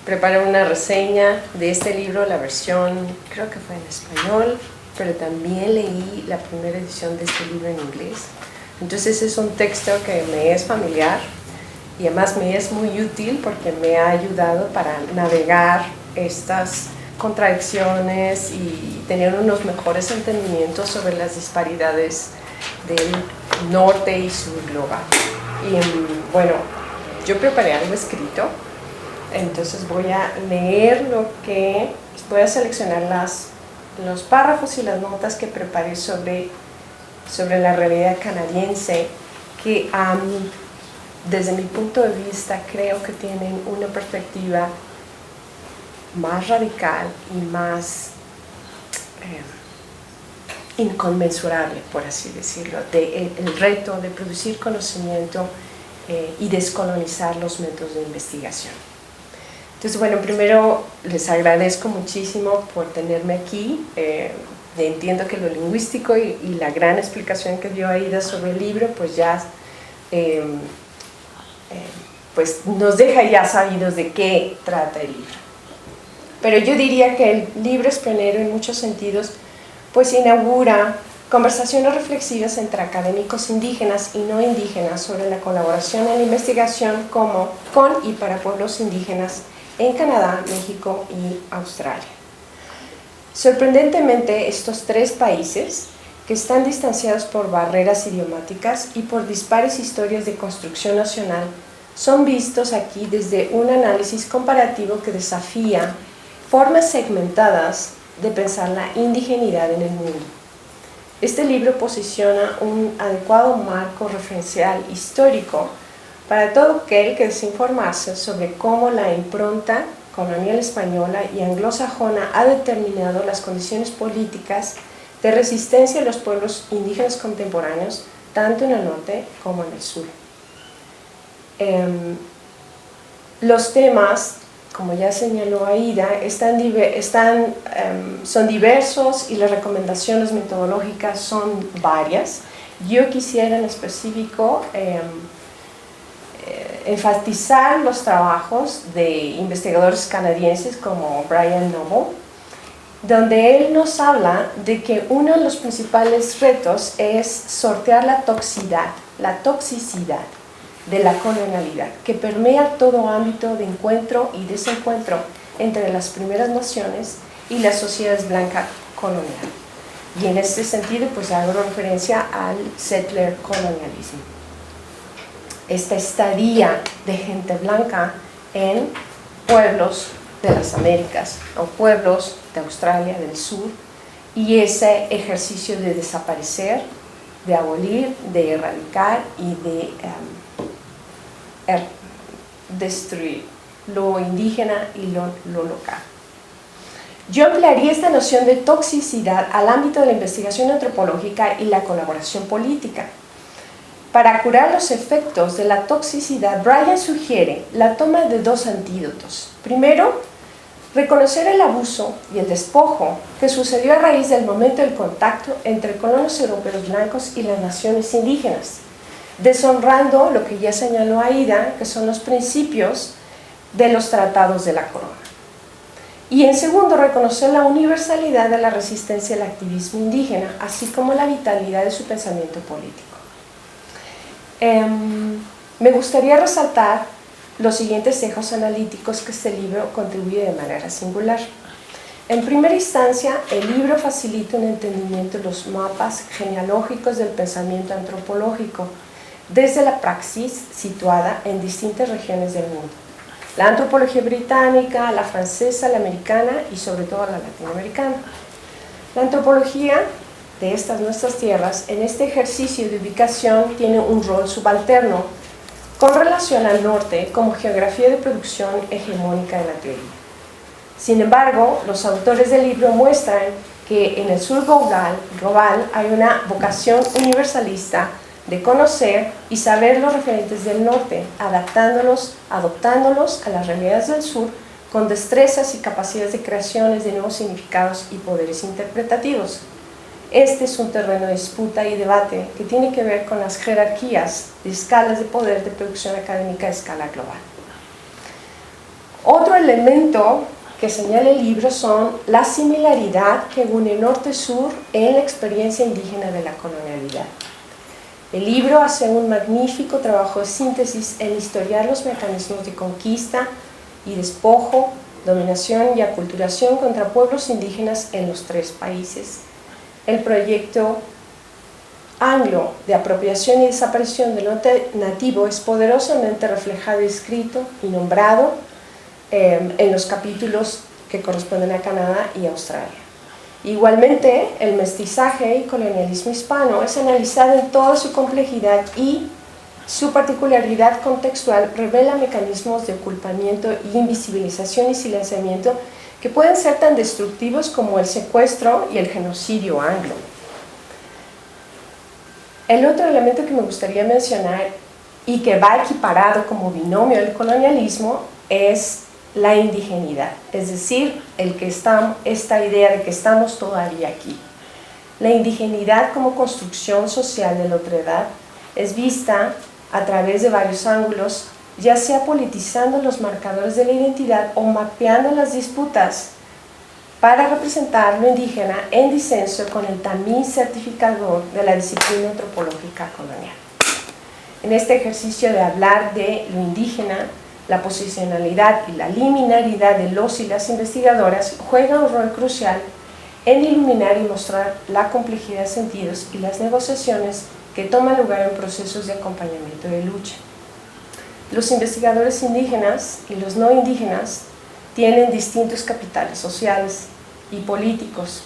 preparar una reseña de este libro, la versión, creo que fue en español, pero también leí la primera edición de este libro en inglés. Entonces es un texto que me es familiar y además me es muy útil porque me ha ayudado para navegar estas contradicciones y tener unos mejores entendimientos sobre las disparidades del norte y sur global. Y bueno, yo preparé algo escrito, entonces voy a leer voy a seleccionar los párrafos y las notas que preparé sobre la realidad canadiense, que desde mi punto de vista creo que tienen una perspectiva más radical y más inconmensurable, por así decirlo, el reto de producir conocimiento y descolonizar los métodos de investigación. Entonces, bueno, primero les agradezco muchísimo por tenerme aquí. Entiendo que lo lingüístico y la gran explicación que dio Aida sobre el libro, pues ya pues nos deja ya sabidos de qué trata el libro. Pero yo diría que el libro es pionero en muchos sentidos, pues inaugura conversaciones reflexivas entre académicos indígenas y no indígenas sobre la colaboración en la investigación con y para pueblos indígenas en Canadá, México y Australia. Sorprendentemente, estos tres países, que están distanciados por barreras idiomáticas y por dispares historias de construcción nacional, son vistos aquí desde un análisis comparativo que desafía formas segmentadas de pensar la indigeneidad en el mundo. Este libro posiciona un adecuado marco referencial histórico para todo aquel que desee informarse sobre cómo la impronta colonial española y anglosajona ha determinado las condiciones políticas de resistencia de los pueblos indígenas contemporáneos, tanto en el norte como en el sur. Los temas, como ya señaló Aida, son diversos y las recomendaciones metodológicas son varias. Yo quisiera en específico enfatizar los trabajos de investigadores canadienses como Brian Noble, donde él nos habla de que uno de los principales retos es sortear la toxicidad de la colonialidad, que permea todo ámbito de encuentro y desencuentro entre las primeras naciones y las sociedades blancas coloniales. Y en este sentido, pues hago referencia al settler colonialismo. Esta estadía de gente blanca en pueblos de las Américas o pueblos de Australia del Sur, y ese ejercicio de desaparecer, de abolir, de erradicar y de destruir lo indígena y lo local. Yo ampliaría esta noción de toxicidad al ámbito de la investigación antropológica y la colaboración política. Para curar los efectos de la toxicidad, Brian sugiere la toma de dos antídotos. Primero, reconocer el abuso y el despojo que sucedió a raíz del momento del contacto entre colonos europeos blancos y las naciones indígenas, deshonrando lo que ya señaló Aida, que son los principios de los tratados de la corona. Y en segundo, reconocer la universalidad de la resistencia al activismo indígena, así como la vitalidad de su pensamiento político. Me gustaría resaltar los siguientes ejes analíticos que este libro contribuye de manera singular. En primera instancia, el libro facilita un entendimiento de los mapas genealógicos del pensamiento antropológico, desde la praxis situada en distintas regiones del mundo. La antropología británica, la francesa, la americana y sobre todo la latinoamericana. La antropología de estas nuestras tierras en este ejercicio de ubicación tiene un rol subalterno con relación al norte como geografía de producción hegemónica de la teoría. Sin embargo, los autores del libro muestran que en el sur global hay una vocación universalista de conocer y saber los referentes del norte, adoptándolos a las realidades del sur con destrezas y capacidades de creaciones de nuevos significados y poderes interpretativos. Este es un terreno de disputa y debate que tiene que ver con las jerarquías de escalas de poder de producción académica a escala global. Otro elemento que señala el libro son la similaridad que une norte-sur en la experiencia indígena de la colonialidad. El libro hace un magnífico trabajo de síntesis en historiar los mecanismos de conquista y despojo, dominación y aculturación contra pueblos indígenas en los tres países. El proyecto anglo de apropiación y desaparición del norte nativo es poderosamente reflejado, escrito y nombrado en los capítulos que corresponden a Canadá y Australia. Igualmente, el mestizaje y colonialismo hispano es analizado en toda su complejidad y su particularidad contextual revela mecanismos de ocultamiento y invisibilización y silenciamiento que pueden ser tan destructivos como el secuestro y el genocidio anglo. El otro elemento que me gustaría mencionar y que va equiparado como binomio al colonialismo es la indigeneidad, es decir, esta idea de que estamos todavía aquí. La indigeneidad como construcción social de la otredad es vista a través de varios ángulos, ya sea politizando los marcadores de la identidad o mapeando las disputas para representar lo indígena en disenso con el tamiz certificador de la disciplina antropológica colonial. En este ejercicio de hablar de lo indígena, la posicionalidad y la liminaridad de los y las investigadoras juega un rol crucial en iluminar y mostrar la complejidad de sentidos y las negociaciones que toman lugar en procesos de acompañamiento de lucha. Los investigadores indígenas y los no indígenas tienen distintos capitales sociales y políticos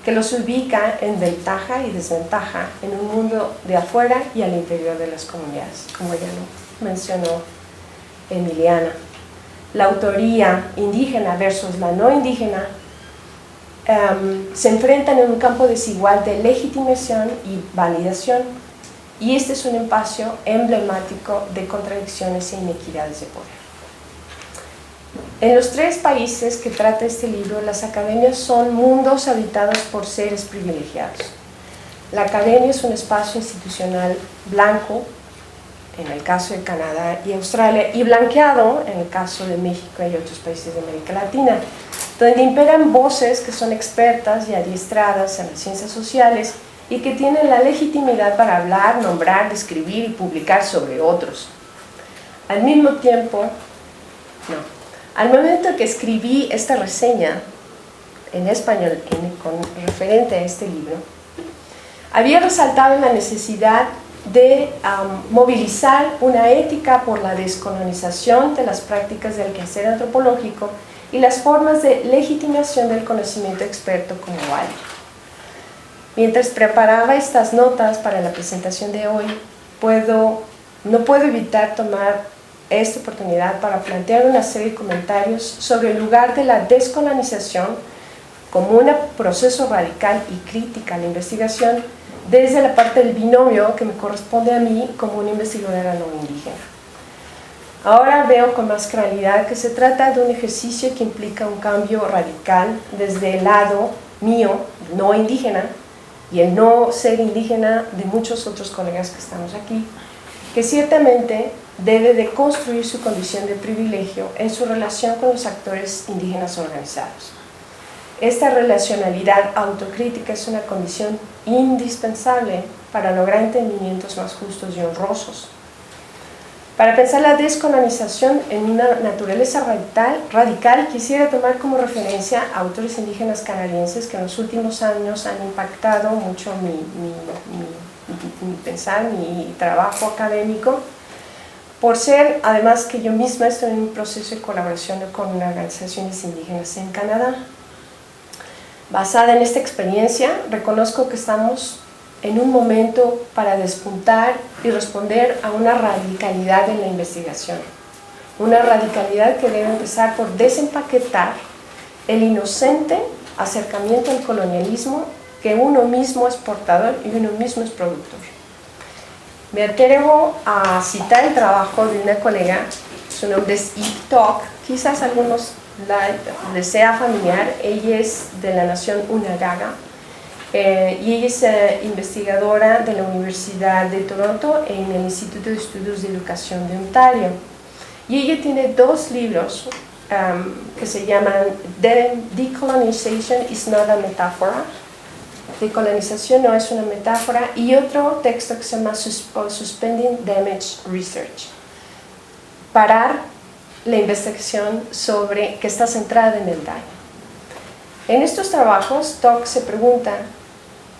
que los ubica en ventaja y desventaja en un mundo de afuera y al interior de las comunidades, como ya lo mencionó Emiliana. La autoría indígena versus la no indígena se enfrentan en un campo desigual de legitimación y validación, y este es un espacio emblemático de contradicciones e inequidades de poder. En los 3 países que trata este libro, las academias son mundos habitados por seres privilegiados. La academia es un espacio institucional blanco, en el caso de Canadá y Australia, y blanqueado en el caso de México y otros países de América Latina, donde imperan voces que son expertas y adiestradas en las ciencias sociales y que tienen la legitimidad para hablar, nombrar, describir y publicar sobre otros. Al momento que escribí esta reseña en español con referente a este libro, había resaltado la necesidad de movilizar una ética por la descolonización de las prácticas del quehacer antropológico y las formas de legitimación del conocimiento experto como válido. Mientras preparaba estas notas para la presentación de hoy, no puedo evitar tomar esta oportunidad para plantear una serie de comentarios sobre el lugar de la descolonización como un proceso radical y crítica a la investigación desde la parte del binomio que me corresponde a mí como una investigadora no indígena. Ahora veo con más claridad que se trata de un ejercicio que implica un cambio radical desde el lado mío, no indígena, y el no ser indígena de muchos otros colegas que estamos aquí, que ciertamente debe de construir su condición de privilegio en su relación con los actores indígenas organizados. Esta relacionalidad autocrítica es una condición indispensable para lograr entendimientos más justos y honrosos. Para pensar la descolonización en una naturaleza radical, quisiera tomar como referencia a autores indígenas canadienses que en los últimos años han impactado mucho mi pensar, mi trabajo académico, por ser, además que yo misma estoy en un proceso de colaboración con organizaciones indígenas en Canadá. Basada en esta experiencia, reconozco que estamos en un momento para despuntar y responder a una radicalidad en la investigación. Una radicalidad que debe empezar por desempaquetar el inocente acercamiento al colonialismo, que uno mismo es portador y uno mismo es productor. Me atrevo a citar el trabajo de una colega, su nombre es Eve Tok, quizás a algunos les sea familiar. Ella es de la nación Unagaga, y ella es investigadora de la Universidad de Toronto en el Instituto de Estudios de Educación de Ontario. Y ella tiene 2 libros que se llaman Decolonization is not a Metaphor, Decolonización no es una metáfora, y otro texto que se llama Suspending Damage Research, parar la investigación que está centrada en el daño. En estos trabajos, Tok se pregunta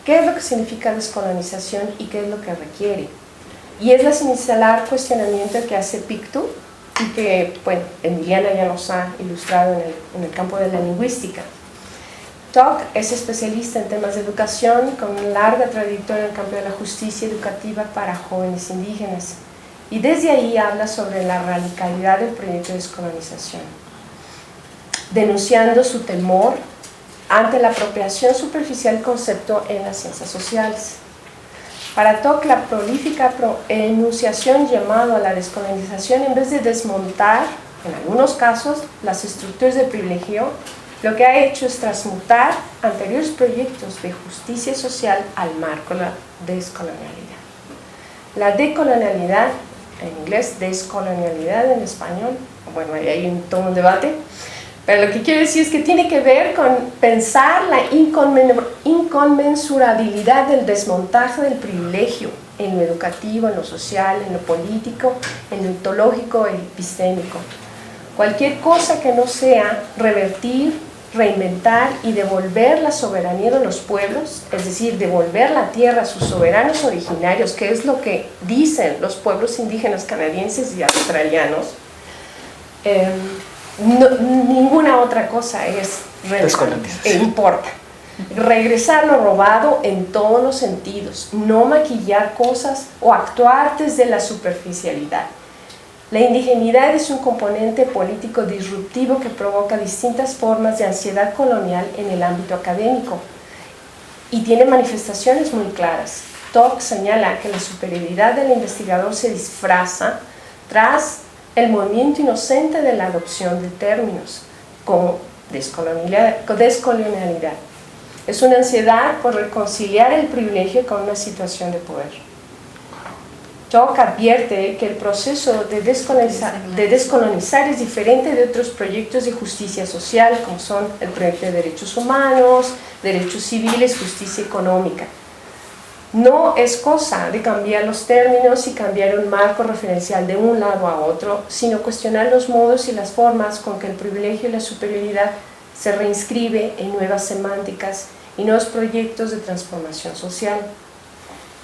qué es lo que significa descolonización y qué es lo que requiere. Y es la similar cuestionamiento que hace Pictou y que, bueno, Emiliana ya nos ha ilustrado en el campo de la lingüística. Tok es especialista en temas de educación con una larga trayectoria en el campo de la justicia educativa para jóvenes indígenas. Y desde ahí habla sobre la radicalidad del proyecto de descolonización, denunciando su temor ante la apropiación superficial del concepto en las ciencias sociales. Para Tok, la prolífica enunciación llamado a la descolonización, en vez de desmontar, en algunos casos, las estructuras de privilegio, lo que ha hecho es transmutar anteriores proyectos de justicia social al marco de la descolonialidad. La decolonialidad, en inglés, descolonialidad en español, bueno, ahí hay todo un debate, Pero lo que quiero decir es que tiene que ver con pensar la inconmensurabilidad del desmontaje del privilegio en lo educativo, en lo social, en lo político, en lo ontológico e epistémico. Cualquier cosa que no sea revertir, reinventar y devolver la soberanía de los pueblos, es decir, devolver la tierra a sus soberanos originarios, que es lo que dicen los pueblos indígenas canadienses y australianos, ninguna otra cosa es relevante e importa. Regresar lo robado en todos los sentidos, no maquillar cosas o actuar desde la superficialidad. La indigeneidad es un componente político disruptivo que provoca distintas formas de ansiedad colonial en el ámbito académico y tiene manifestaciones muy claras. Toc señala que la superioridad del investigador se disfraza tras el movimiento inocente de la adopción de términos como descolonialidad. Es una ansiedad por reconciliar el privilegio con una situación de poder. Toc advierte que el proceso de descolonizar es diferente de otros proyectos de justicia social, como son el proyecto de derechos humanos, derechos civiles, justicia económica. No es cosa de cambiar los términos y cambiar un marco referencial de un lado a otro, sino cuestionar los modos y las formas con que el privilegio y la superioridad se reinscribe en nuevas semánticas y nuevos proyectos de transformación social.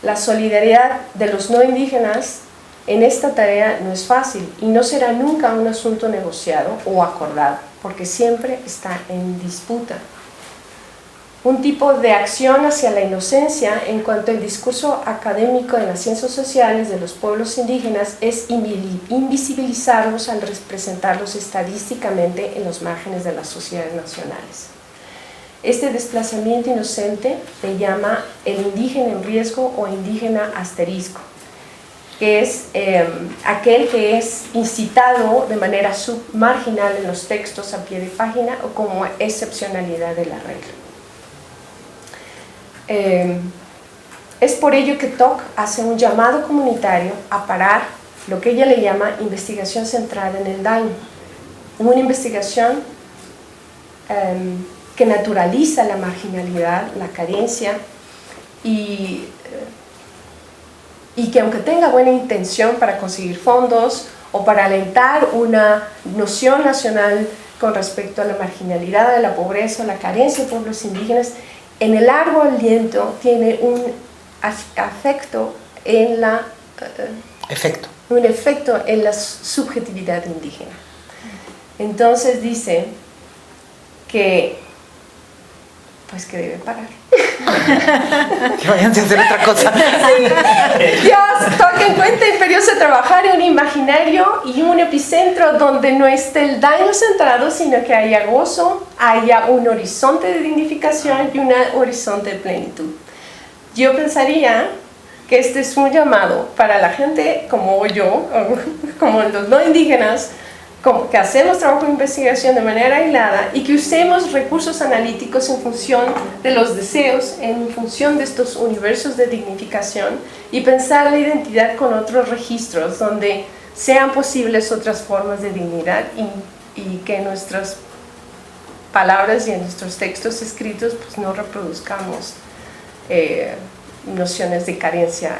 La solidaridad de los no indígenas en esta tarea no es fácil y no será nunca un asunto negociado o acordado, porque siempre está en disputa. Un tipo de acción hacia la inocencia en cuanto al discurso académico en las ciencias sociales de los pueblos indígenas es invisibilizarlos al representarlos estadísticamente en los márgenes de las sociedades nacionales. Este desplazamiento inocente le llama el indígena en riesgo o indígena asterisco, que es aquel que es incitado de manera submarginal en los textos a pie de página o como excepcionalidad de la regla. Es por ello que Toc hace un llamado comunitario a parar lo que ella le llama investigación centrada en el daño, una investigación que naturaliza la marginalidad, la carencia y que aunque tenga buena intención para conseguir fondos o para alentar una noción nacional con respecto a la marginalidad, a la pobreza, a la carencia de pueblos indígenas, en el largo aliento tiene un efecto en la subjetividad indígena. Entonces dice que debe parar. Que vayan a hacer otra cosa. Dios, Toc encuentra imperioso trabajar en un imaginario y un epicentro donde no esté el daño centrado, sino que haya gozo, haya un horizonte de dignificación y un horizonte de plenitud. Yo pensaría que este es un llamado para la gente como yo, como los no indígenas, que hacemos trabajo de investigación de manera aislada y que usemos recursos analíticos en función de los deseos, en función de estos universos de dignificación y pensar la identidad con otros registros donde sean posibles otras formas de dignidad y que en nuestras palabras y en nuestros textos escritos pues no reproduzcamos nociones de carencia.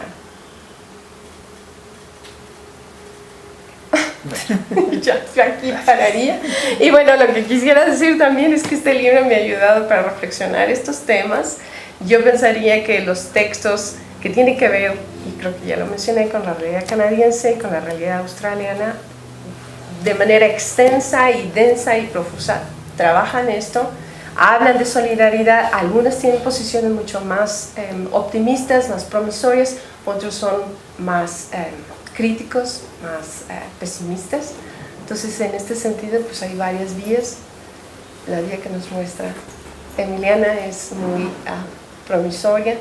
Ya aquí pararía. Y bueno, lo que quisiera decir también es que este libro me ha ayudado para reflexionar estos temas. Yo pensaría que los textos que tienen que ver, y creo que ya lo mencioné, con la realidad canadiense, con la realidad australiana, de manera extensa y densa y profusa, trabajan esto, hablan de solidaridad, algunas tienen posiciones mucho más optimistas, más promisorias, otros son más críticos, más pesimistas. Entonces, en este sentido, pues hay varias vías. La vía que nos muestra Emiliana es muy promisoria.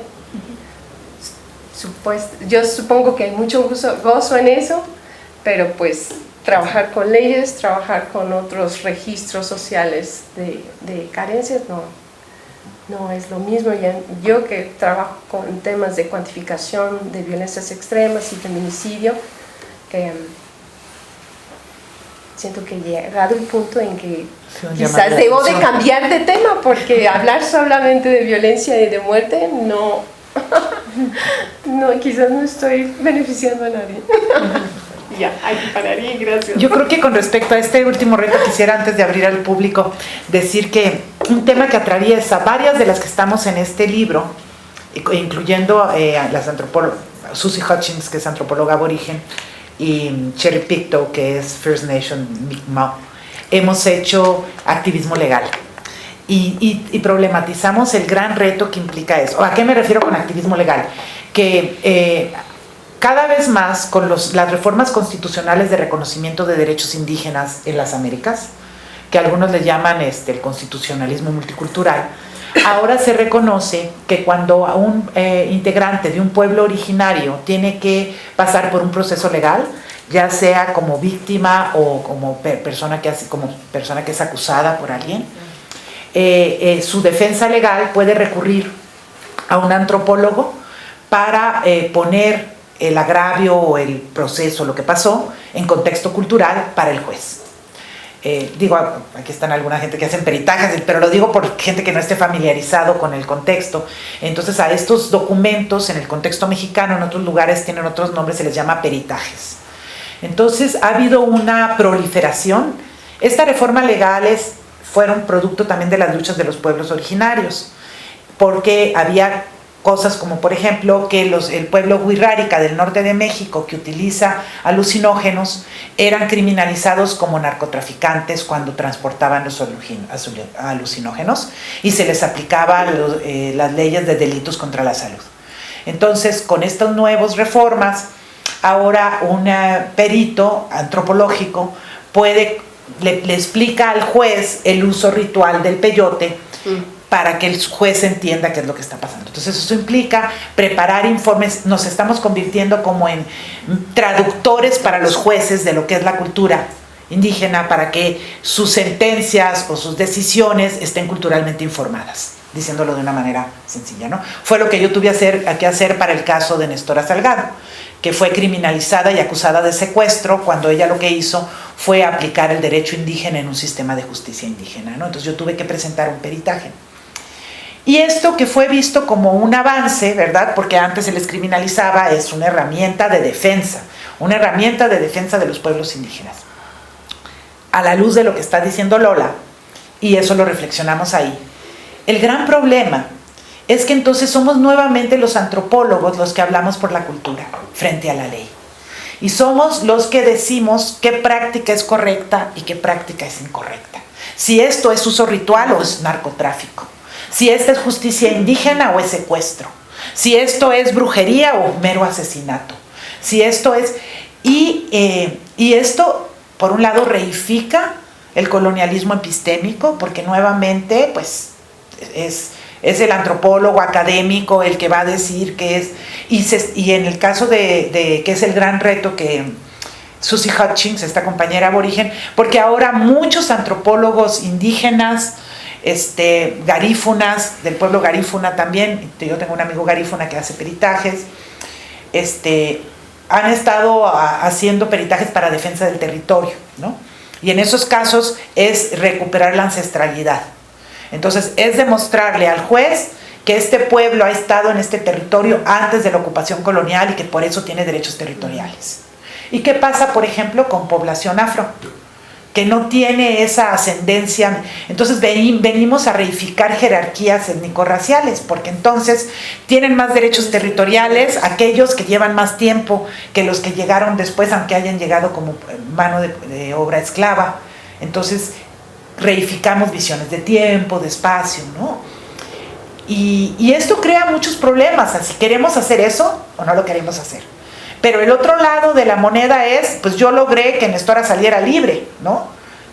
Yo supongo que hay mucho gozo en eso, pero pues trabajar con leyes, trabajar con otros registros sociales de carencias no es lo mismo. Yo que trabajo con temas de cuantificación de violencias extremas y feminicidio, siento que he llegado un punto en que Sí, un quizás llamado de debo de atención. cambiar de tema, porque hablar solamente de violencia y de muerte no, no, quizás no estoy beneficiando a nadie. Ya, aquí pararía, gracias. Yo creo que con respecto a este último reto quisiera, antes de abrir al público, decir que un tema que atraviesa varias de las que estamos en este libro, incluyendo a las antropólogas, Susie Hutchins, que es antropóloga aborigen, y Cherry Pictou, que es First Nation Mi'kmaq, hemos hecho activismo legal. Y problematizamos el gran reto que implica eso. ¿A qué me refiero con activismo legal? Que cada vez más con las reformas constitucionales de reconocimiento de derechos indígenas en las Américas, que algunos le llaman el constitucionalismo multicultural, ahora se reconoce que cuando un integrante de un pueblo originario tiene que pasar por un proceso legal, ya sea como víctima o como persona que es acusada por alguien, su defensa legal puede recurrir a un antropólogo para poner el agravio o el proceso, lo que pasó, en contexto cultural para el juez. Digo, aquí están alguna gente que hacen peritajes, pero lo digo por gente que no esté familiarizado con el contexto. Entonces, a estos documentos en el contexto mexicano, en otros lugares tienen otros nombres, se les llama peritajes. Entonces, ha habido una proliferación. Estas reformas legales fueron producto también de las luchas de los pueblos originarios, porque había cosas como, por ejemplo, que el pueblo Wixárika del norte de México, que utiliza alucinógenos, eran criminalizados como narcotraficantes cuando transportaban los alucinógenos, y se les aplicaban las leyes de delitos contra la salud. Entonces, con estas nuevas reformas, ahora un perito antropológico le explica al juez el uso ritual del peyote, para que el juez entienda qué es lo que está pasando. Entonces eso implica preparar informes. Nos estamos convirtiendo como en traductores para los jueces de lo que es la cultura indígena, para que sus sentencias o sus decisiones estén culturalmente informadas, diciéndolo de una manera sencilla, ¿no? Fue lo que yo tuve que hacer para el caso de Nestora Salgado, que fue criminalizada y acusada de secuestro, cuando ella lo que hizo fue aplicar el derecho indígena en un sistema de justicia indígena, ¿no? Entonces yo tuve que presentar un peritaje. Y esto, que fue visto como un avance, ¿verdad? Porque antes se les criminalizaba, es una herramienta de defensa de los pueblos indígenas. A la luz de lo que está diciendo Lola, y eso lo reflexionamos ahí, el gran problema es que entonces somos nuevamente los antropólogos los que hablamos por la cultura frente a la ley. Y somos los que decimos qué práctica es correcta y qué práctica es incorrecta. Si esto es uso ritual o es narcotráfico. Si esta es justicia indígena o es secuestro. Si esto es brujería o mero asesinato. Si esto es... Y esto, por un lado, reifica el colonialismo epistémico, porque nuevamente, pues, es el antropólogo académico el que va a decir qué es. Y en el caso de que es el gran reto que Susie Hutchins, esta compañera aborigen, porque ahora muchos antropólogos indígenas, garífunas, del pueblo garífuna también, yo tengo un amigo garífuna que hace peritajes, han estado haciendo peritajes para defensa del territorio, ¿no? Y en esos casos es recuperar la ancestralidad. Entonces es demostrarle al juez que este pueblo ha estado en este territorio antes de la ocupación colonial y que por eso tiene derechos territoriales. ¿Y qué pasa, por ejemplo, con población afro? Que no tiene esa ascendencia. Entonces venimos a reificar jerarquías étnico-raciales, porque entonces tienen más derechos territoriales aquellos que llevan más tiempo que los que llegaron después, aunque hayan llegado como mano de obra esclava. Entonces reificamos visiones de tiempo, de espacio, ¿no? Y esto crea muchos problemas, así queremos hacer eso o no lo queremos hacer. Pero el otro lado de la moneda es, pues yo logré que Nestora saliera libre, ¿no?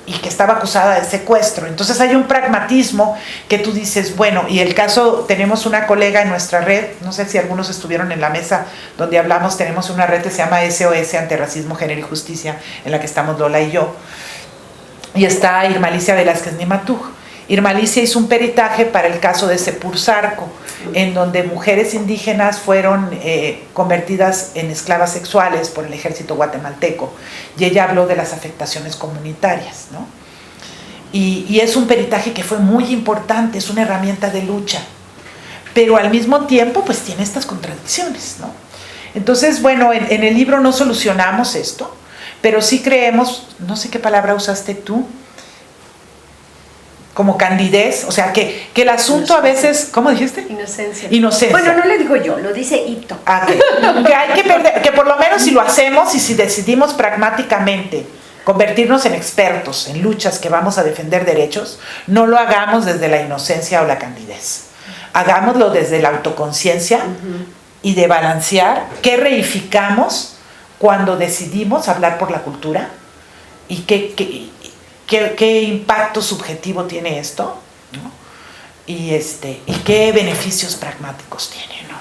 Y que estaba acusada de secuestro. Entonces hay un pragmatismo que tú dices, bueno, y el caso, tenemos una colega en nuestra red, no sé si algunos estuvieron en la mesa donde hablamos, tenemos una red que se llama SOS, Antirracismo, Género y Justicia, en la que estamos Lola y yo. Y está Irma Alicia Velázquez Nimatug. Irma Alicia hizo un peritaje para el caso de Sepurzarco, en donde mujeres indígenas fueron convertidas en esclavas sexuales por el ejército guatemalteco, y ella habló de las afectaciones comunitarias, ¿no? Y es un peritaje que fue muy importante, es una herramienta de lucha, pero al mismo tiempo pues tiene estas contradicciones, ¿no? Entonces, bueno, en el libro no solucionamos esto, pero sí creemos, no sé qué palabra usaste tú, como candidez, o sea, que el asunto a veces, ¿cómo dijiste? Inocencia. Inocencia. Bueno, no le digo yo, lo dice Ito. Que hay que perder, que por lo menos si lo hacemos y si decidimos pragmáticamente convertirnos en expertos en luchas que vamos a defender derechos, no lo hagamos desde la inocencia o la candidez. Hagámoslo desde la autoconciencia y de balancear qué reificamos cuando decidimos hablar por la cultura y qué impacto subjetivo tiene esto, ¿no? Y qué beneficios pragmáticos tiene, ¿no?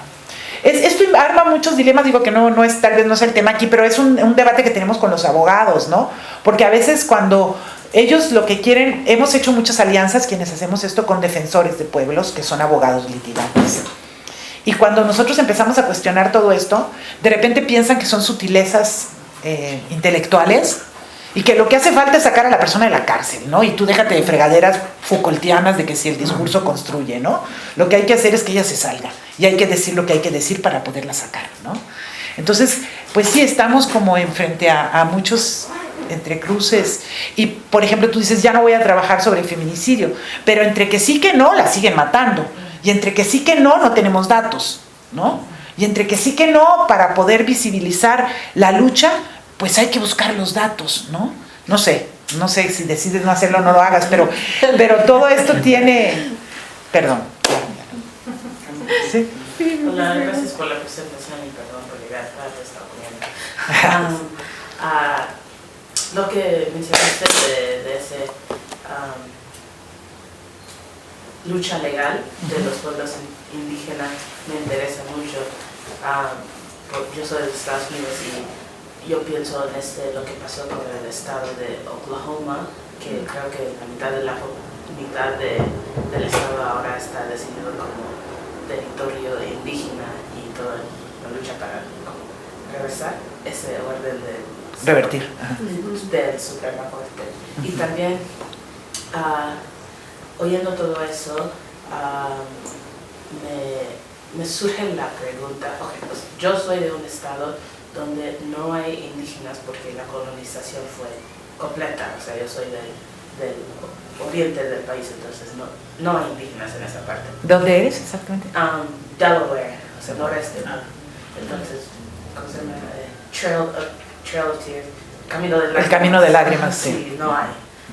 Esto arma muchos dilemas, digo que no es, tal vez no es el tema aquí, pero es un debate que tenemos con los abogados, ¿no? Porque a veces cuando ellos lo que quieren, hemos hecho muchas alianzas quienes hacemos esto con defensores de pueblos que son abogados litigantes. Y cuando nosotros empezamos a cuestionar todo esto, de repente piensan que son sutilezas intelectuales y que lo que hace falta es sacar a la persona de la cárcel, ¿no? Y tú déjate de fregaderas Foucaultianas de que si el discurso construye, ¿no? Lo que hay que hacer es que ella se salga y hay que decir lo que hay que decir para poderla sacar, ¿no? Entonces, pues sí, estamos como enfrente a muchos entrecruces y, por ejemplo, tú dices, ya no voy a trabajar sobre el feminicidio, pero entre que sí que no, la siguen matando, y entre que sí que no tenemos datos, ¿no? Y entre que sí que no, para poder visibilizar la lucha, pues hay que buscar los datos, ¿no? No sé si decides no hacerlo, no lo hagas, pero todo esto tiene... Perdón. ¿Sí? Hola, gracias por la presentación y perdón por llegar tarde, estaba comiendo. Lo que mencionaste de ese lucha legal de los pueblos indígenas me interesa mucho. Yo soy de Estados Unidos y yo pienso en lo que pasó con el estado de Oklahoma, que creo que la mitad del estado ahora está decidido como territorio indígena y toda la lucha para regresar ese orden revertir del Suprema Corte. Y también oyendo todo eso me surge la pregunta, pues, yo soy de un estado donde no hay indígenas porque la colonización fue completa, o sea, yo soy del oriente del país, entonces no hay indígenas en esa parte. ¿Dónde eres exactamente? Delaware, o sea, noreste. Entonces, ¿cómo se llama? Trail of Tears, Camino de Lágrimas. El Camino de Lágrimas, sí. Sí, no hay.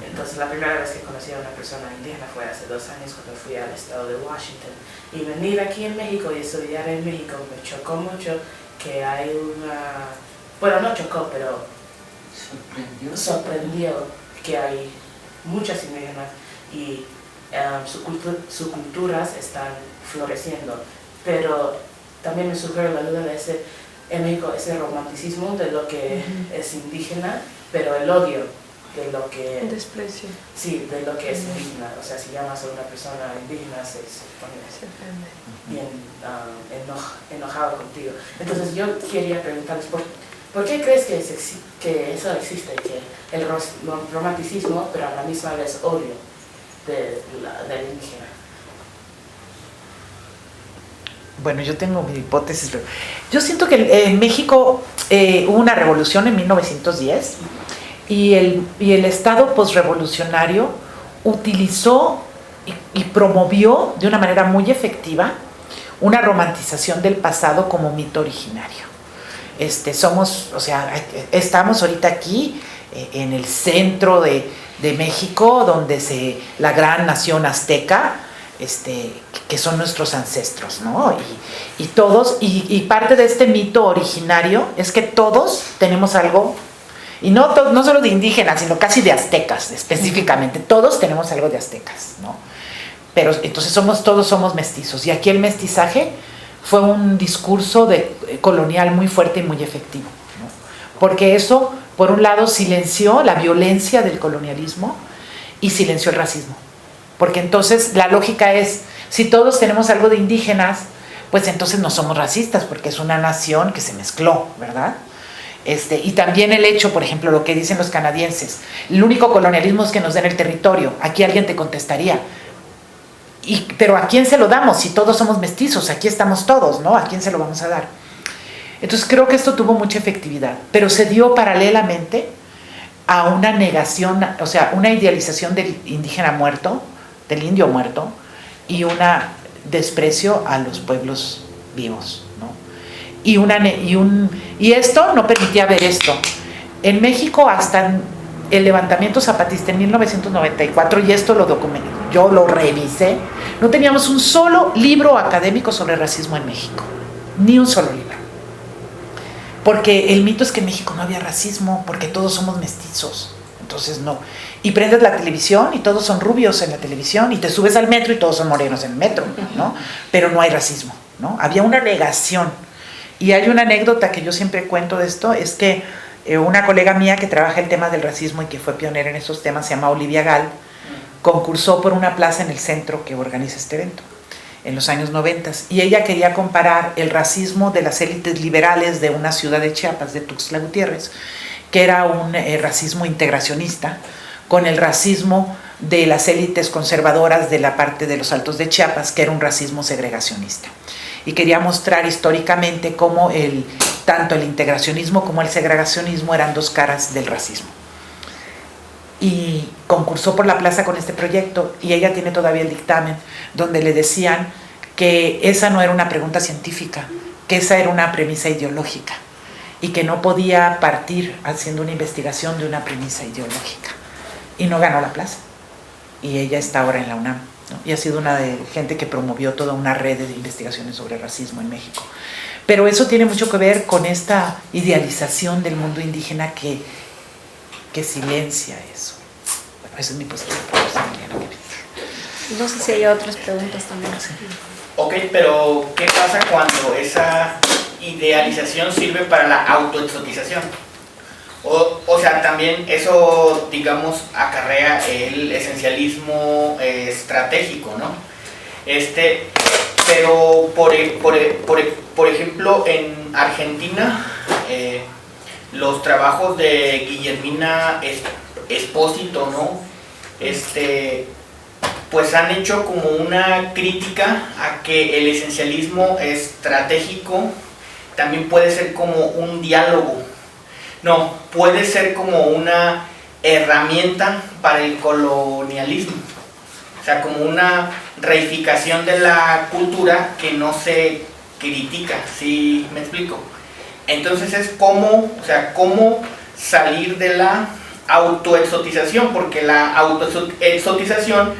Entonces, la primera vez que conocí a una persona indígena fue hace 2 años cuando fui al estado de Washington. Y venir aquí en México y estudiar en México me chocó mucho que hay una... Bueno, no chocó, pero sorprendió que hay muchas indígenas y sus culturas están floreciendo. Pero también me surgió la duda de en México ese romanticismo de lo que es indígena, pero el odio de lo que... El desprecio. Sí, de lo que es indígena. O sea, si llamas a una persona indígena se pone bien enojado contigo. Entonces yo quería preguntarles, ¿por qué crees que eso existe? Que el romanticismo, pero a la misma vez odio del indígena. Bueno, yo tengo mi hipótesis, pero yo siento que en México hubo una revolución en 1910 y el Estado posrevolucionario utilizó y promovió de una manera muy efectiva una romantización del pasado como mito originario. Estamos ahorita aquí en el centro de México, donde la gran nación azteca, que son nuestros ancestros, ¿no? Y todos, y parte de este mito originario es que todos tenemos algo, y no solo de indígenas, sino casi de aztecas específicamente, todos tenemos algo de aztecas, ¿no? Pero entonces todos somos mestizos, y aquí el mestizaje fue un discurso colonial muy fuerte y muy efectivo, ¿no? Porque eso, por un lado, silenció la violencia del colonialismo y silenció el racismo. porque entonces la lógica es, si todos tenemos algo de indígenas, pues entonces no somos racistas, porque es una nación que se mezcló, ¿verdad? Y también el hecho, por ejemplo, lo que dicen los canadienses, el único colonialismo es que nos den el territorio. Aquí alguien te contestaría, pero ¿a quién se lo damos? Si todos somos mestizos, aquí estamos todos, ¿no? ¿A quién se lo vamos a dar? Entonces creo que esto tuvo mucha efectividad, pero se dio paralelamente a una negación, o sea, una idealización del indígena muerto, del indio muerto, y un desprecio a los pueblos vivos, ¿no? Y esto no permitía ver esto. En México, hasta el levantamiento zapatista en 1994, y esto lo documenté, yo lo revisé, no teníamos un solo libro académico sobre racismo en México, ni un solo libro. Porque el mito es que en México no había racismo, porque todos somos mestizos, entonces no. Y prendes la televisión y todos son rubios en la televisión, y te subes al metro y todos son morenos en el metro, ¿no? Pero no hay racismo, ¿no? Había una negación. Y hay una anécdota que yo siempre cuento de esto, es que una colega mía que trabaja el tema del racismo y que fue pionera en esos temas, se llama Olivia Gal, concursó por una plaza en el centro que organiza este evento en los años 90, y ella quería comparar el racismo de las élites liberales de una ciudad de Chiapas, de Tuxtla Gutiérrez, que era un racismo integracionista, con el racismo de las élites conservadoras de la parte de los Altos de Chiapas, que era un racismo segregacionista. Y quería mostrar históricamente cómo tanto el integracionismo como el segregacionismo eran dos caras del racismo. Y concursó por la plaza con este proyecto, y ella tiene todavía el dictamen, donde le decían que esa no era una pregunta científica, que esa era una premisa ideológica, y que no podía partir haciendo una investigación de una premisa ideológica. Y no ganó la plaza. Y ella está ahora en la UNAM, ¿no? Y ha sido una de gente que promovió toda una red de investigaciones sobre racismo en México. Pero eso tiene mucho que ver con esta idealización del mundo indígena que silencia eso. Bueno, esa es mi postura. No sé si hay otras preguntas también. Ok, pero ¿qué pasa cuando esa idealización sirve para la autoexotización? O sea, también eso, digamos, acarrea el esencialismo estratégico, ¿no? Pero, por ejemplo, en Argentina, los trabajos de Guillermina Espósito, ¿no? Pues han hecho como una crítica a que el esencialismo estratégico también puede ser como un diálogo. No, puede ser como una herramienta para el colonialismo. O sea, como una reificación de la cultura que no se critica, ¿sí me explico? Entonces es cómo salir de la autoexotización, porque la autoexotización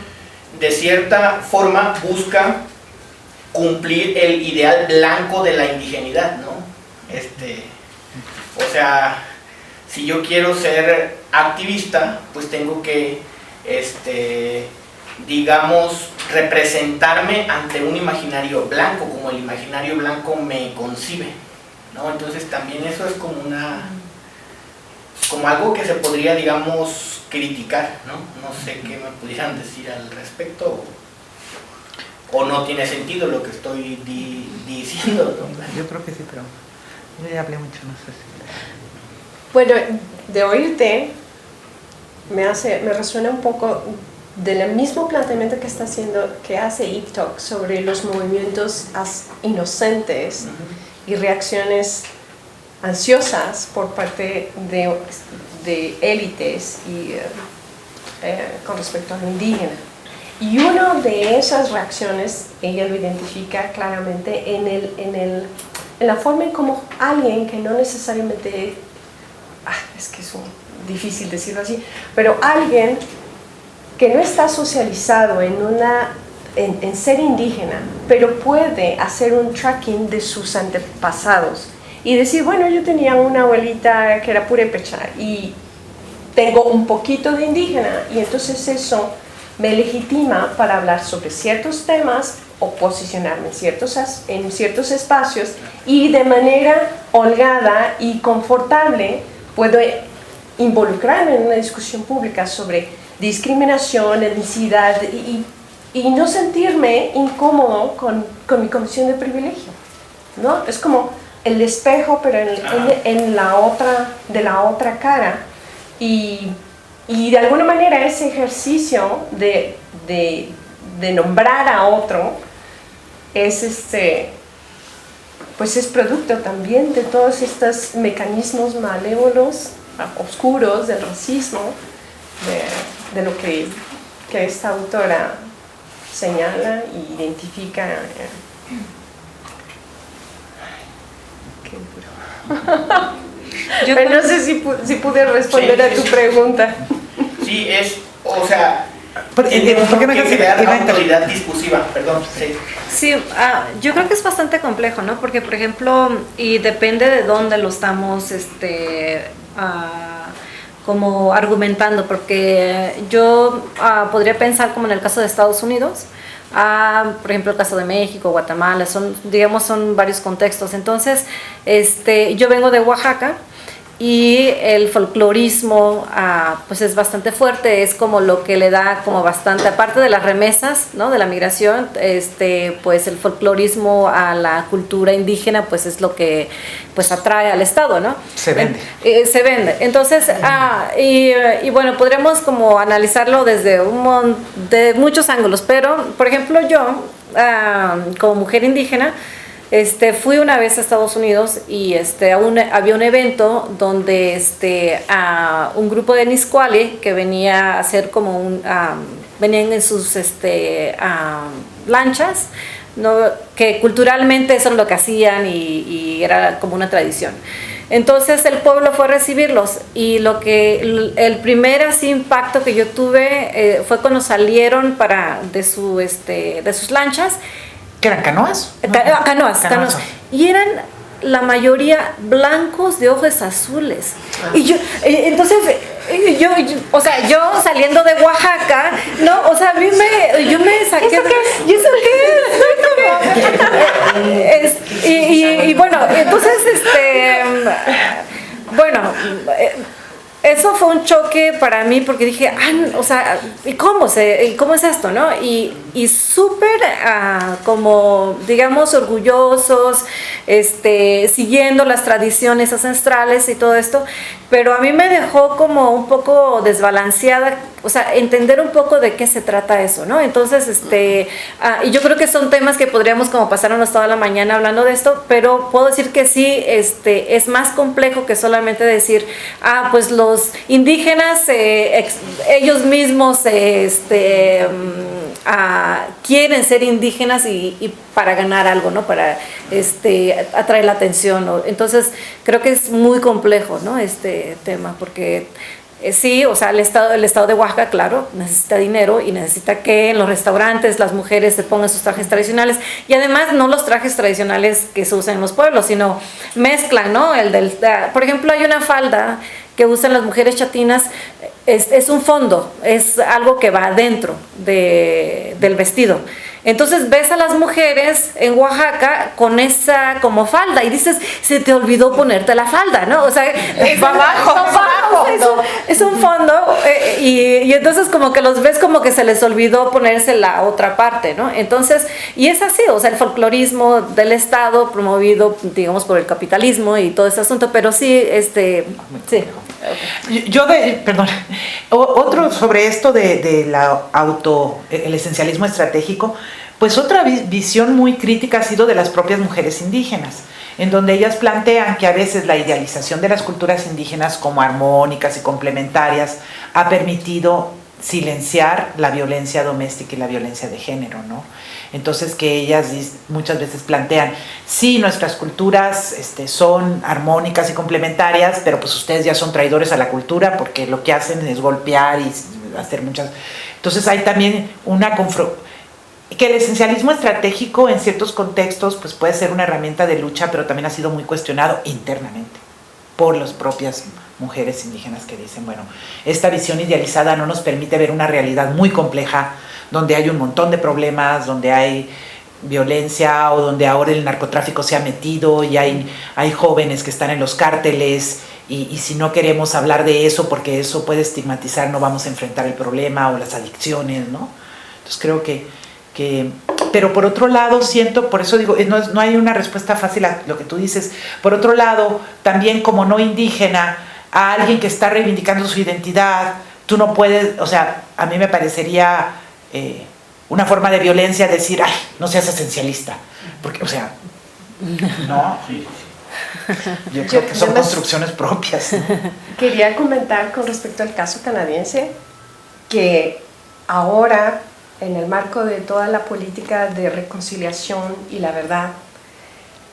de cierta forma busca cumplir el ideal blanco de la indigenidad, ¿no? O sea, si yo quiero ser activista, pues tengo que, digamos, representarme ante un imaginario blanco, como el imaginario blanco me concibe, ¿no? Entonces también eso es como algo que se podría, digamos, criticar, ¿no? No sé qué me pudieran decir al respecto, o no tiene sentido lo que estoy diciendo, ¿no? Yo creo que sí, pero yo ya hablé mucho, no sé si... Bueno, de oírte me resuena un poco del mismo planteamiento que hace IPTOC sobre los movimientos inocentes y reacciones ansiosas por parte de élites y con respecto a lo indígena. Y una de esas reacciones, ella lo identifica claramente en la forma en como alguien que no necesariamente, es que es difícil decirlo así, pero alguien que no está socializado en ser indígena, pero puede hacer un tracking de sus antepasados y decir, bueno, yo tenía una abuelita que era purépecha y tengo un poquito de indígena, y entonces eso me legitima para hablar sobre ciertos temas o posicionarme en ciertos espacios, y de manera holgada y confortable puedo involucrarme en una discusión pública sobre discriminación, etnicidad y no sentirme incómodo con mi condición de privilegio, ¿no? Es como el espejo, pero en la otra cara. Y de alguna manera ese ejercicio de nombrar a otro pues es producto también de todos estos mecanismos malévolos, oscuros del racismo, de lo que esta autora señala e identifica. Pero no sé si pude responder a tu pregunta. Sí, o sea, ¿Por qué me que crear autoridad discursiva? Perdón, sí. Sí, yo creo que es bastante complejo, ¿no? Porque, por ejemplo, y depende de dónde lo estamos como argumentando, porque yo podría pensar como en el caso de Estados Unidos, por ejemplo, el caso de México, Guatemala, son varios contextos. Entonces, yo vengo de Oaxaca y el folclorismo pues es bastante fuerte, es como lo que le da como bastante, aparte de las remesas, ¿no?, de la migración, pues el folclorismo a la cultura indígena pues es lo que pues atrae al Estado, ¿no? Se vende. Se vende. Entonces, y bueno, podríamos como analizarlo desde de muchos ángulos, pero por ejemplo yo, como mujer indígena, fui una vez a Estados Unidos y había un evento donde un grupo de Nisqually que venía a hacer como venían en sus lanchas, ¿no?, que culturalmente eso es lo que hacían y era como una tradición. Entonces el pueblo fue a recibirlos y el primer así impacto que yo tuve fue cuando salieron de sus lanchas. ¿Qué eran canoas? Canoas. Y eran la mayoría blancos de ojos azules. Y yo, entonces, o sea, yo saliendo de Oaxaca, ¿no? O sea, yo me saqué. ¿Y eso qué es? Y bueno, entonces, bueno, eso fue un choque para mí porque dije, o sea, ¿y cómo es esto, no? Y súper como, digamos, orgullosos, siguiendo las tradiciones ancestrales y todo esto, pero a mí me dejó como un poco desbalanceada, o sea, entender un poco de qué se trata eso, ¿no? Entonces, y yo creo que son temas que podríamos como pasarnos toda la mañana hablando de esto, pero puedo decir que sí, es más complejo que solamente decir, pues los indígenas, ellos mismos, quieren ser indígenas y para ganar algo, ¿no? Para atraer la atención, ¿no? Entonces creo que es muy complejo, ¿no?, este tema, porque sí, o sea, el estado de Oaxaca, claro, necesita dinero y necesita que en los restaurantes las mujeres se pongan sus trajes tradicionales, y además no los trajes tradicionales que se usan en los pueblos, sino mezclan, ¿no? Por ejemplo, hay una falda que usan las mujeres chatinas, es un fondo, es algo que va adentro del vestido. Entonces ves a las mujeres en Oaxaca con esa como falda y dices, se te olvidó ponerte la falda, ¿no? O sea, es un fondo, y entonces como que los ves como que se les olvidó ponerse la otra parte, ¿no? Entonces, y es así, o sea, el folclorismo del Estado promovido, digamos, por el capitalismo y todo ese asunto, pero sí, sí. Perdón, otro sobre esto de el esencialismo estratégico, pues otra visión muy crítica ha sido de las propias mujeres indígenas, en donde ellas plantean que a veces la idealización de las culturas indígenas como armónicas y complementarias ha permitido silenciar la violencia doméstica y la violencia de género, ¿no? Entonces que ellas muchas veces plantean, sí, nuestras culturas son armónicas y complementarias, pero pues ustedes ya son traidores a la cultura porque lo que hacen es golpear y hacer muchas... Entonces hay también que el esencialismo estratégico en ciertos contextos pues puede ser una herramienta de lucha, pero también ha sido muy cuestionado internamente por las propias mujeres indígenas que dicen, bueno, esta visión idealizada no nos permite ver una realidad muy compleja, donde hay un montón de problemas, donde hay violencia o donde ahora el narcotráfico se ha metido y hay jóvenes que están en los cárteles y si no queremos hablar de eso porque eso puede estigmatizar, no vamos a enfrentar el problema o las adicciones, ¿no? Entonces creo que pero por otro lado siento, por eso digo, no hay una respuesta fácil a lo que tú dices. Por otro lado, también como no indígena, a alguien que está reivindicando su identidad, tú no puedes, o sea, a mí me parecería una forma de violencia decir, ay, no seas esencialista, porque, o sea, no, yo creo que son construcciones propias, ¿no? Quería comentar con respecto al caso canadiense que ahora, en el marco de toda la política de reconciliación y la verdad,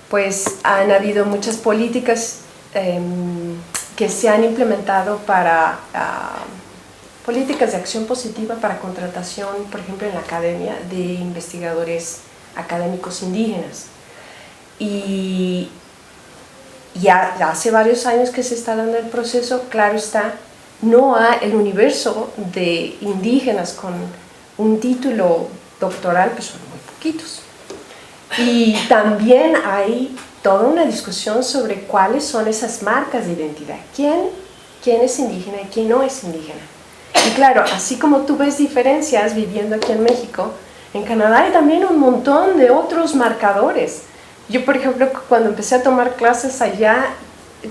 pues han habido muchas políticas que se han implementado para políticas de acción positiva para contratación, por ejemplo, en la academia de investigadores académicos indígenas. Y ya hace varios años que se está dando el proceso, claro está, no hay el universo de indígenas con un título doctoral, pues son muy poquitos. Y también hay toda una discusión sobre cuáles son esas marcas de identidad. ¿Quién es indígena y quién no es indígena? Y claro, así como tú ves diferencias viviendo aquí en México, en Canadá hay también un montón de otros marcadores. Yo, por ejemplo, cuando empecé a tomar clases allá,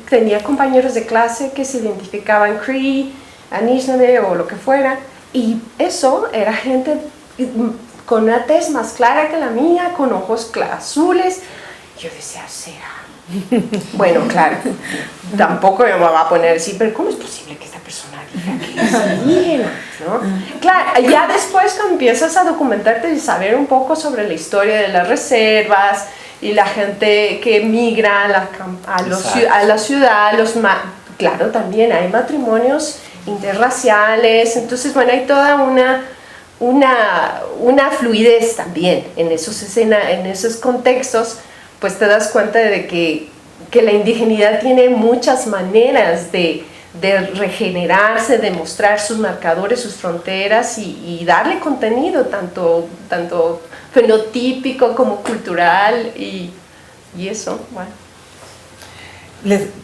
tenía compañeros de clase que se identificaban Cree, Anishinaabe o lo que fuera, y eso era gente con una tez más clara que la mía, con ojos azules. Yo decía, ¿será? Bueno, claro, tampoco me va a poner así, pero ¿cómo es posible que esta persona diga que es indígena? ¿No? Claro, ya después cuando empiezas a documentarte y saber un poco sobre la historia de las reservas y la gente que migra a la ciudad, claro, también hay matrimonios interraciales, entonces bueno, hay toda una fluidez también en esos contextos, pues te das cuenta de que la indigeneidad tiene muchas maneras de regenerarse, de mostrar sus marcadores, sus fronteras y darle contenido tanto fenotípico como cultural y eso, bueno.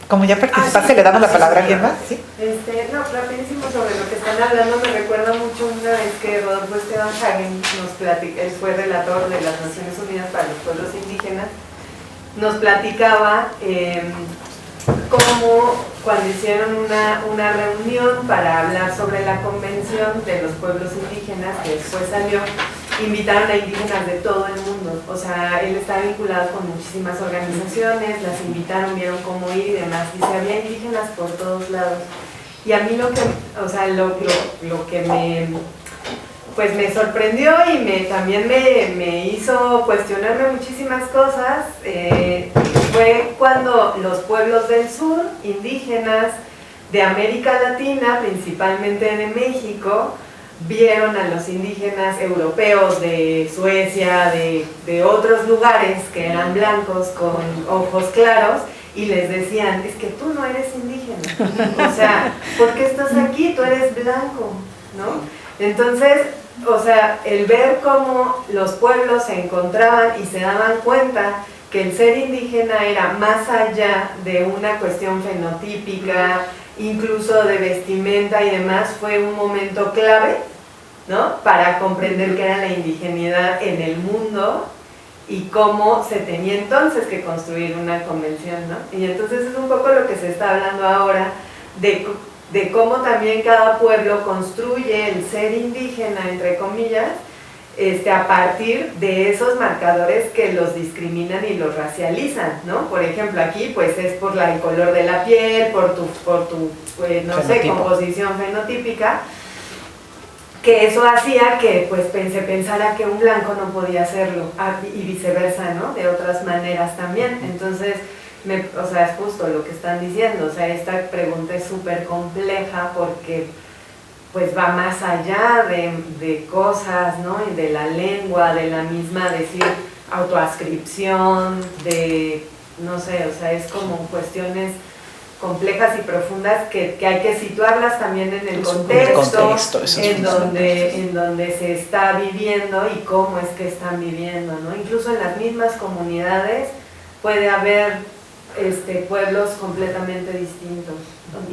Como ya participaste, ¿le damos la palabra a alguien más? ¿Sí? No, rapidísimo sobre lo que están hablando, me recuerda mucho una vez que Rodolfo Esteban Hagen nos platicó, él fue relator de las Naciones Unidas para los Pueblos Indígenas, nos platicaba cómo cuando hicieron una reunión para hablar sobre la convención de los pueblos indígenas, que después salió, invitaron a indígenas de todo el mundo, o sea, él está vinculado con muchísimas organizaciones, las invitaron, vieron cómo ir y demás, dice, había indígenas por todos lados, y a mí lo que me sorprendió y también me hizo cuestionarme muchísimas cosas, fue cuando los pueblos del sur, indígenas de América Latina, principalmente de México, vieron a los indígenas europeos de Suecia, de otros lugares que eran blancos con ojos claros y les decían, es que tú no eres indígena, o sea, ¿por qué estás aquí? Tú eres blanco, ¿no? Entonces, o sea, el ver cómo los pueblos se encontraban y se daban cuenta que el ser indígena era más allá de una cuestión fenotípica, incluso de vestimenta y demás, fue un momento clave, ¿no? Para comprender qué era la indigeneidad en el mundo y cómo se tenía entonces que construir una convención, ¿no? Y entonces es un poco lo que se está hablando ahora de cómo también cada pueblo construye el ser indígena, entre comillas, a partir de esos marcadores que los discriminan y los racializan, ¿no? Por ejemplo, aquí pues es por el color de la piel, por tu pues, no sé, composición fenotípica, que eso hacía que pues se pensara que un blanco no podía hacerlo, y viceversa, ¿no? De otras maneras también. Entonces, o sea, es justo lo que están diciendo, o sea, esta pregunta es súper compleja porque pues va más allá de cosas, ¿no? Y de la lengua, de la misma, decir, autoascripción, de, no sé, o sea, es como cuestiones complejas y profundas que hay que situarlas también en el contexto en donde se está viviendo y cómo es que están viviendo, ¿no? Incluso en las mismas comunidades puede haber pueblos completamente distintos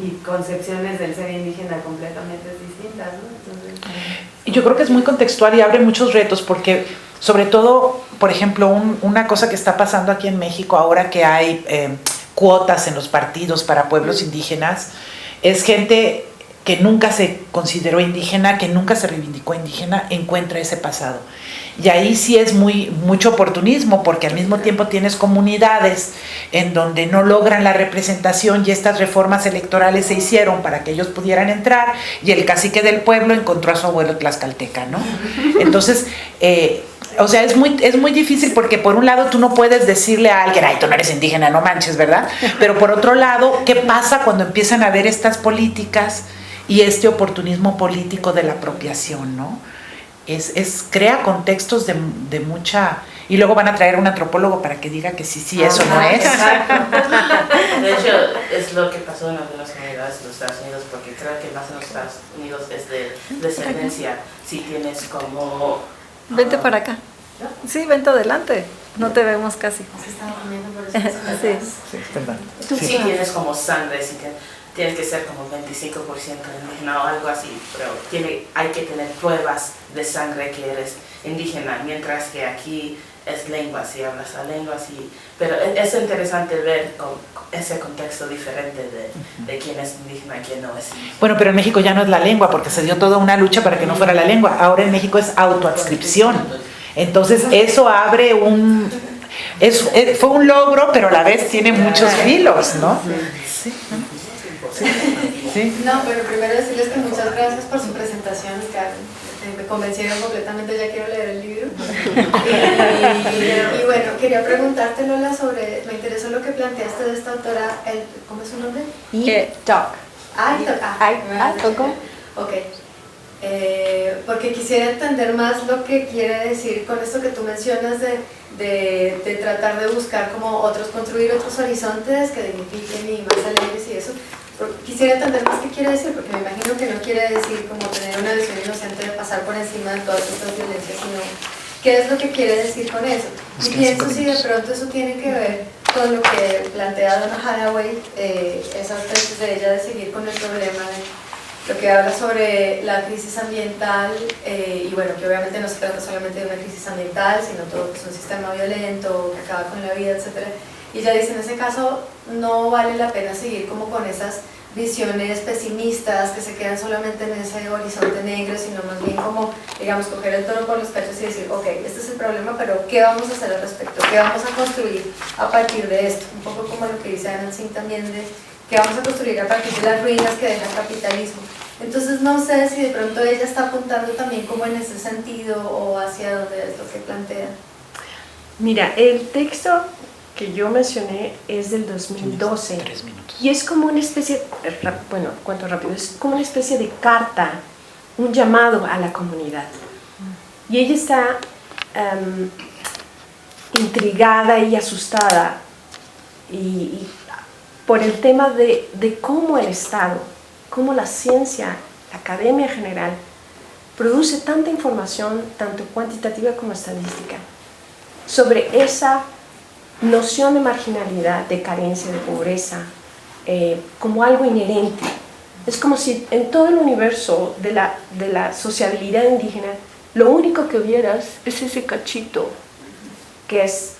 y concepciones del ser indígena completamente distintas, ¿no? Entonces, yo creo que es muy contextual y abre muchos retos porque, sobre todo, por ejemplo, una cosa que está pasando aquí en México ahora que hay cuotas en los partidos para pueblos indígenas, es gente que nunca se consideró indígena, que nunca se reivindicó indígena, encuentra ese pasado. Y ahí sí es mucho oportunismo, porque al mismo tiempo tienes comunidades en donde no logran la representación y estas reformas electorales se hicieron para que ellos pudieran entrar y el cacique del pueblo encontró a su abuelo tlaxcalteca, ¿no? Entonces, o sea, es muy difícil porque por un lado tú no puedes decirle a alguien, ay, tú no eres indígena, no manches, ¿verdad? Pero por otro lado, ¿qué pasa cuando empiezan a ver estas políticas y este oportunismo político de la apropiación, ¿no? Crea contextos de mucha... Y luego van a traer a un antropólogo para que diga que sí, eso no es. De hecho, es lo que pasó en algunas comunidades de los Estados Unidos, porque creo que más en los Estados Unidos es de descendencia. Si tienes como... Vente para acá. Sí, vente adelante. No te vemos casi. Se estaba comiendo por eso. Sí, perdón. Sí, tienes como sangre, sí que tienes que ser como 25% indígena o algo así, pero hay que tener pruebas de sangre que eres indígena, mientras que aquí es lengua, si hablas la lengua, sí. Pero es interesante ver ese contexto diferente de quién es indígena y quién no es indígena. Bueno, pero en México ya no es la lengua, porque se dio toda una lucha para que no fuera la lengua. Ahora en México es autoadscripción. Entonces eso abre fue un logro, pero a la vez tiene muchos filos, ¿no? Sí. Sí. No, pero primero decirles que muchas gracias por su presentación, que me convencieron completamente, ya quiero leer el libro. Y bueno, quería preguntarte, Lola, me interesó lo que planteaste de esta autora, ¿cómo es su nombre? Talk. Ok. Porque quisiera entender más lo que quiere decir con esto que tú mencionas de tratar de buscar como construir otros horizontes que dignifiquen y más alegres y eso. Quisiera entender más qué quiere decir, porque me imagino que no quiere decir como tener una visión inocente de pasar por encima de todas estas violencias, sino qué es lo que quiere decir con eso. Y pienso si de pronto eso tiene que ver con lo que plantea Donna Haraway, esas tesis de ella de seguir con el problema de lo que habla sobre la crisis ambiental, y bueno, que obviamente no se trata solamente de una crisis ambiental, sino todo que es un sistema violento, que acaba con la vida, etc. Y ella dice, en ese caso no vale la pena seguir como con esas visiones pesimistas que se quedan solamente en ese horizonte negro, sino más bien como, digamos, coger el toro por los cachos y decir, ok, este es el problema, pero ¿qué vamos a hacer al respecto? ¿Qué vamos a construir a partir de esto? Un poco como lo que dice Anand Singh también de qué vamos a construir a partir de las ruinas que deja el capitalismo. Entonces no sé si de pronto ella está apuntando también como en ese sentido o hacia dónde es lo que plantea. Mira, el texto que yo mencioné es del 2012 y es como una especie, bueno, cuento rápido, es como una especie de carta, un llamado a la comunidad. Y ella está intrigada y asustada y por el tema de cómo el Estado, cómo la ciencia, la academia en general, produce tanta información, tanto cuantitativa como estadística, sobre esa noción de marginalidad, de carencia, de pobreza, como algo inherente. Es como si en todo el universo de la sociabilidad indígena, lo único que vieras es ese cachito que es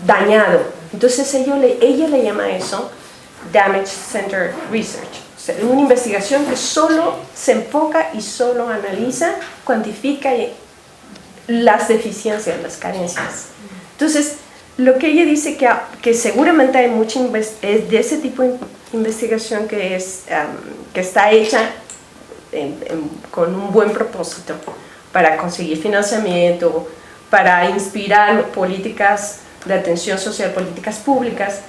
dañado. Entonces ella le llama eso Damage Centered Research. O sea, una investigación que solo se enfoca y solo analiza, cuantifica las deficiencias, las carencias. Entonces, lo que ella dice que seguramente hay mucha de ese tipo de investigación que está hecha con un buen propósito para conseguir financiamiento, para inspirar políticas de atención social, políticas públicas,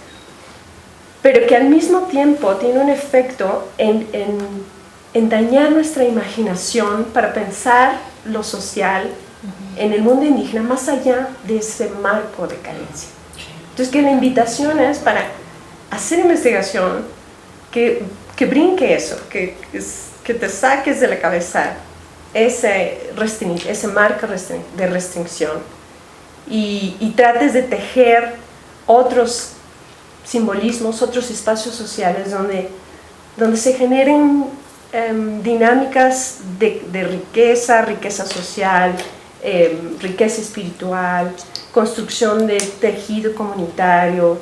pero que al mismo tiempo tiene un efecto en dañar nuestra imaginación para pensar lo social en el mundo indígena más allá de ese marco de carencia. Entonces que la invitación es para hacer investigación que brinque eso, que te saques de la cabeza ese marco de restricción y trates de tejer otros simbolismos, otros espacios sociales donde se generen dinámicas de riqueza social, riqueza espiritual, construcción de tejido comunitario,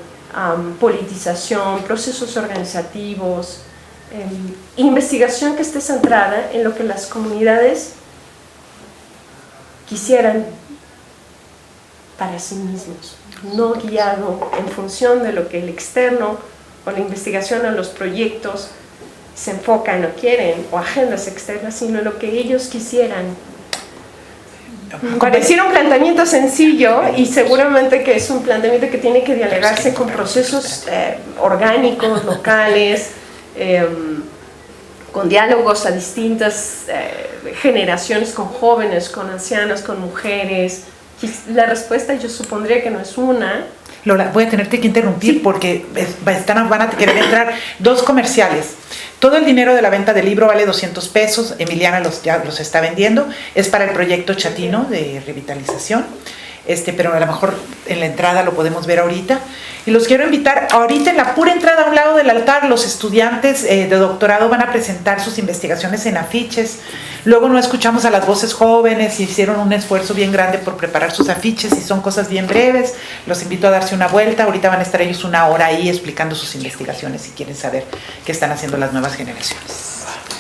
politización, procesos organizativos, investigación que esté centrada en lo que las comunidades quisieran para sí mismos, no guiado en función de lo que el externo o la investigación o los proyectos se enfocan o quieren, o agendas externas, sino lo que ellos quisieran. Pareciera un planteamiento sencillo y seguramente que es un planteamiento que tiene que dialogarse con procesos orgánicos, locales, con diálogos a distintas generaciones, con jóvenes, con ancianos, con mujeres. La respuesta yo supondría que no es una. Lola, voy a tenerte que interrumpir, sí, porque van a querer entrar 2 comerciales. Todo el dinero de la venta del libro vale 200 pesos, Emiliana ya los está vendiendo, es para el proyecto Chatino de revitalización, pero a lo mejor en la entrada lo podemos ver ahorita. Y los quiero invitar, ahorita en la pura entrada a un lado del altar, los estudiantes de doctorado van a presentar sus investigaciones en afiches. Luego no escuchamos a las voces jóvenes, hicieron un esfuerzo bien grande por preparar sus afiches y son cosas bien breves. Los invito a darse una vuelta, ahorita van a estar ellos 1 hora ahí explicando sus investigaciones si quieren saber qué están haciendo las nuevas generaciones.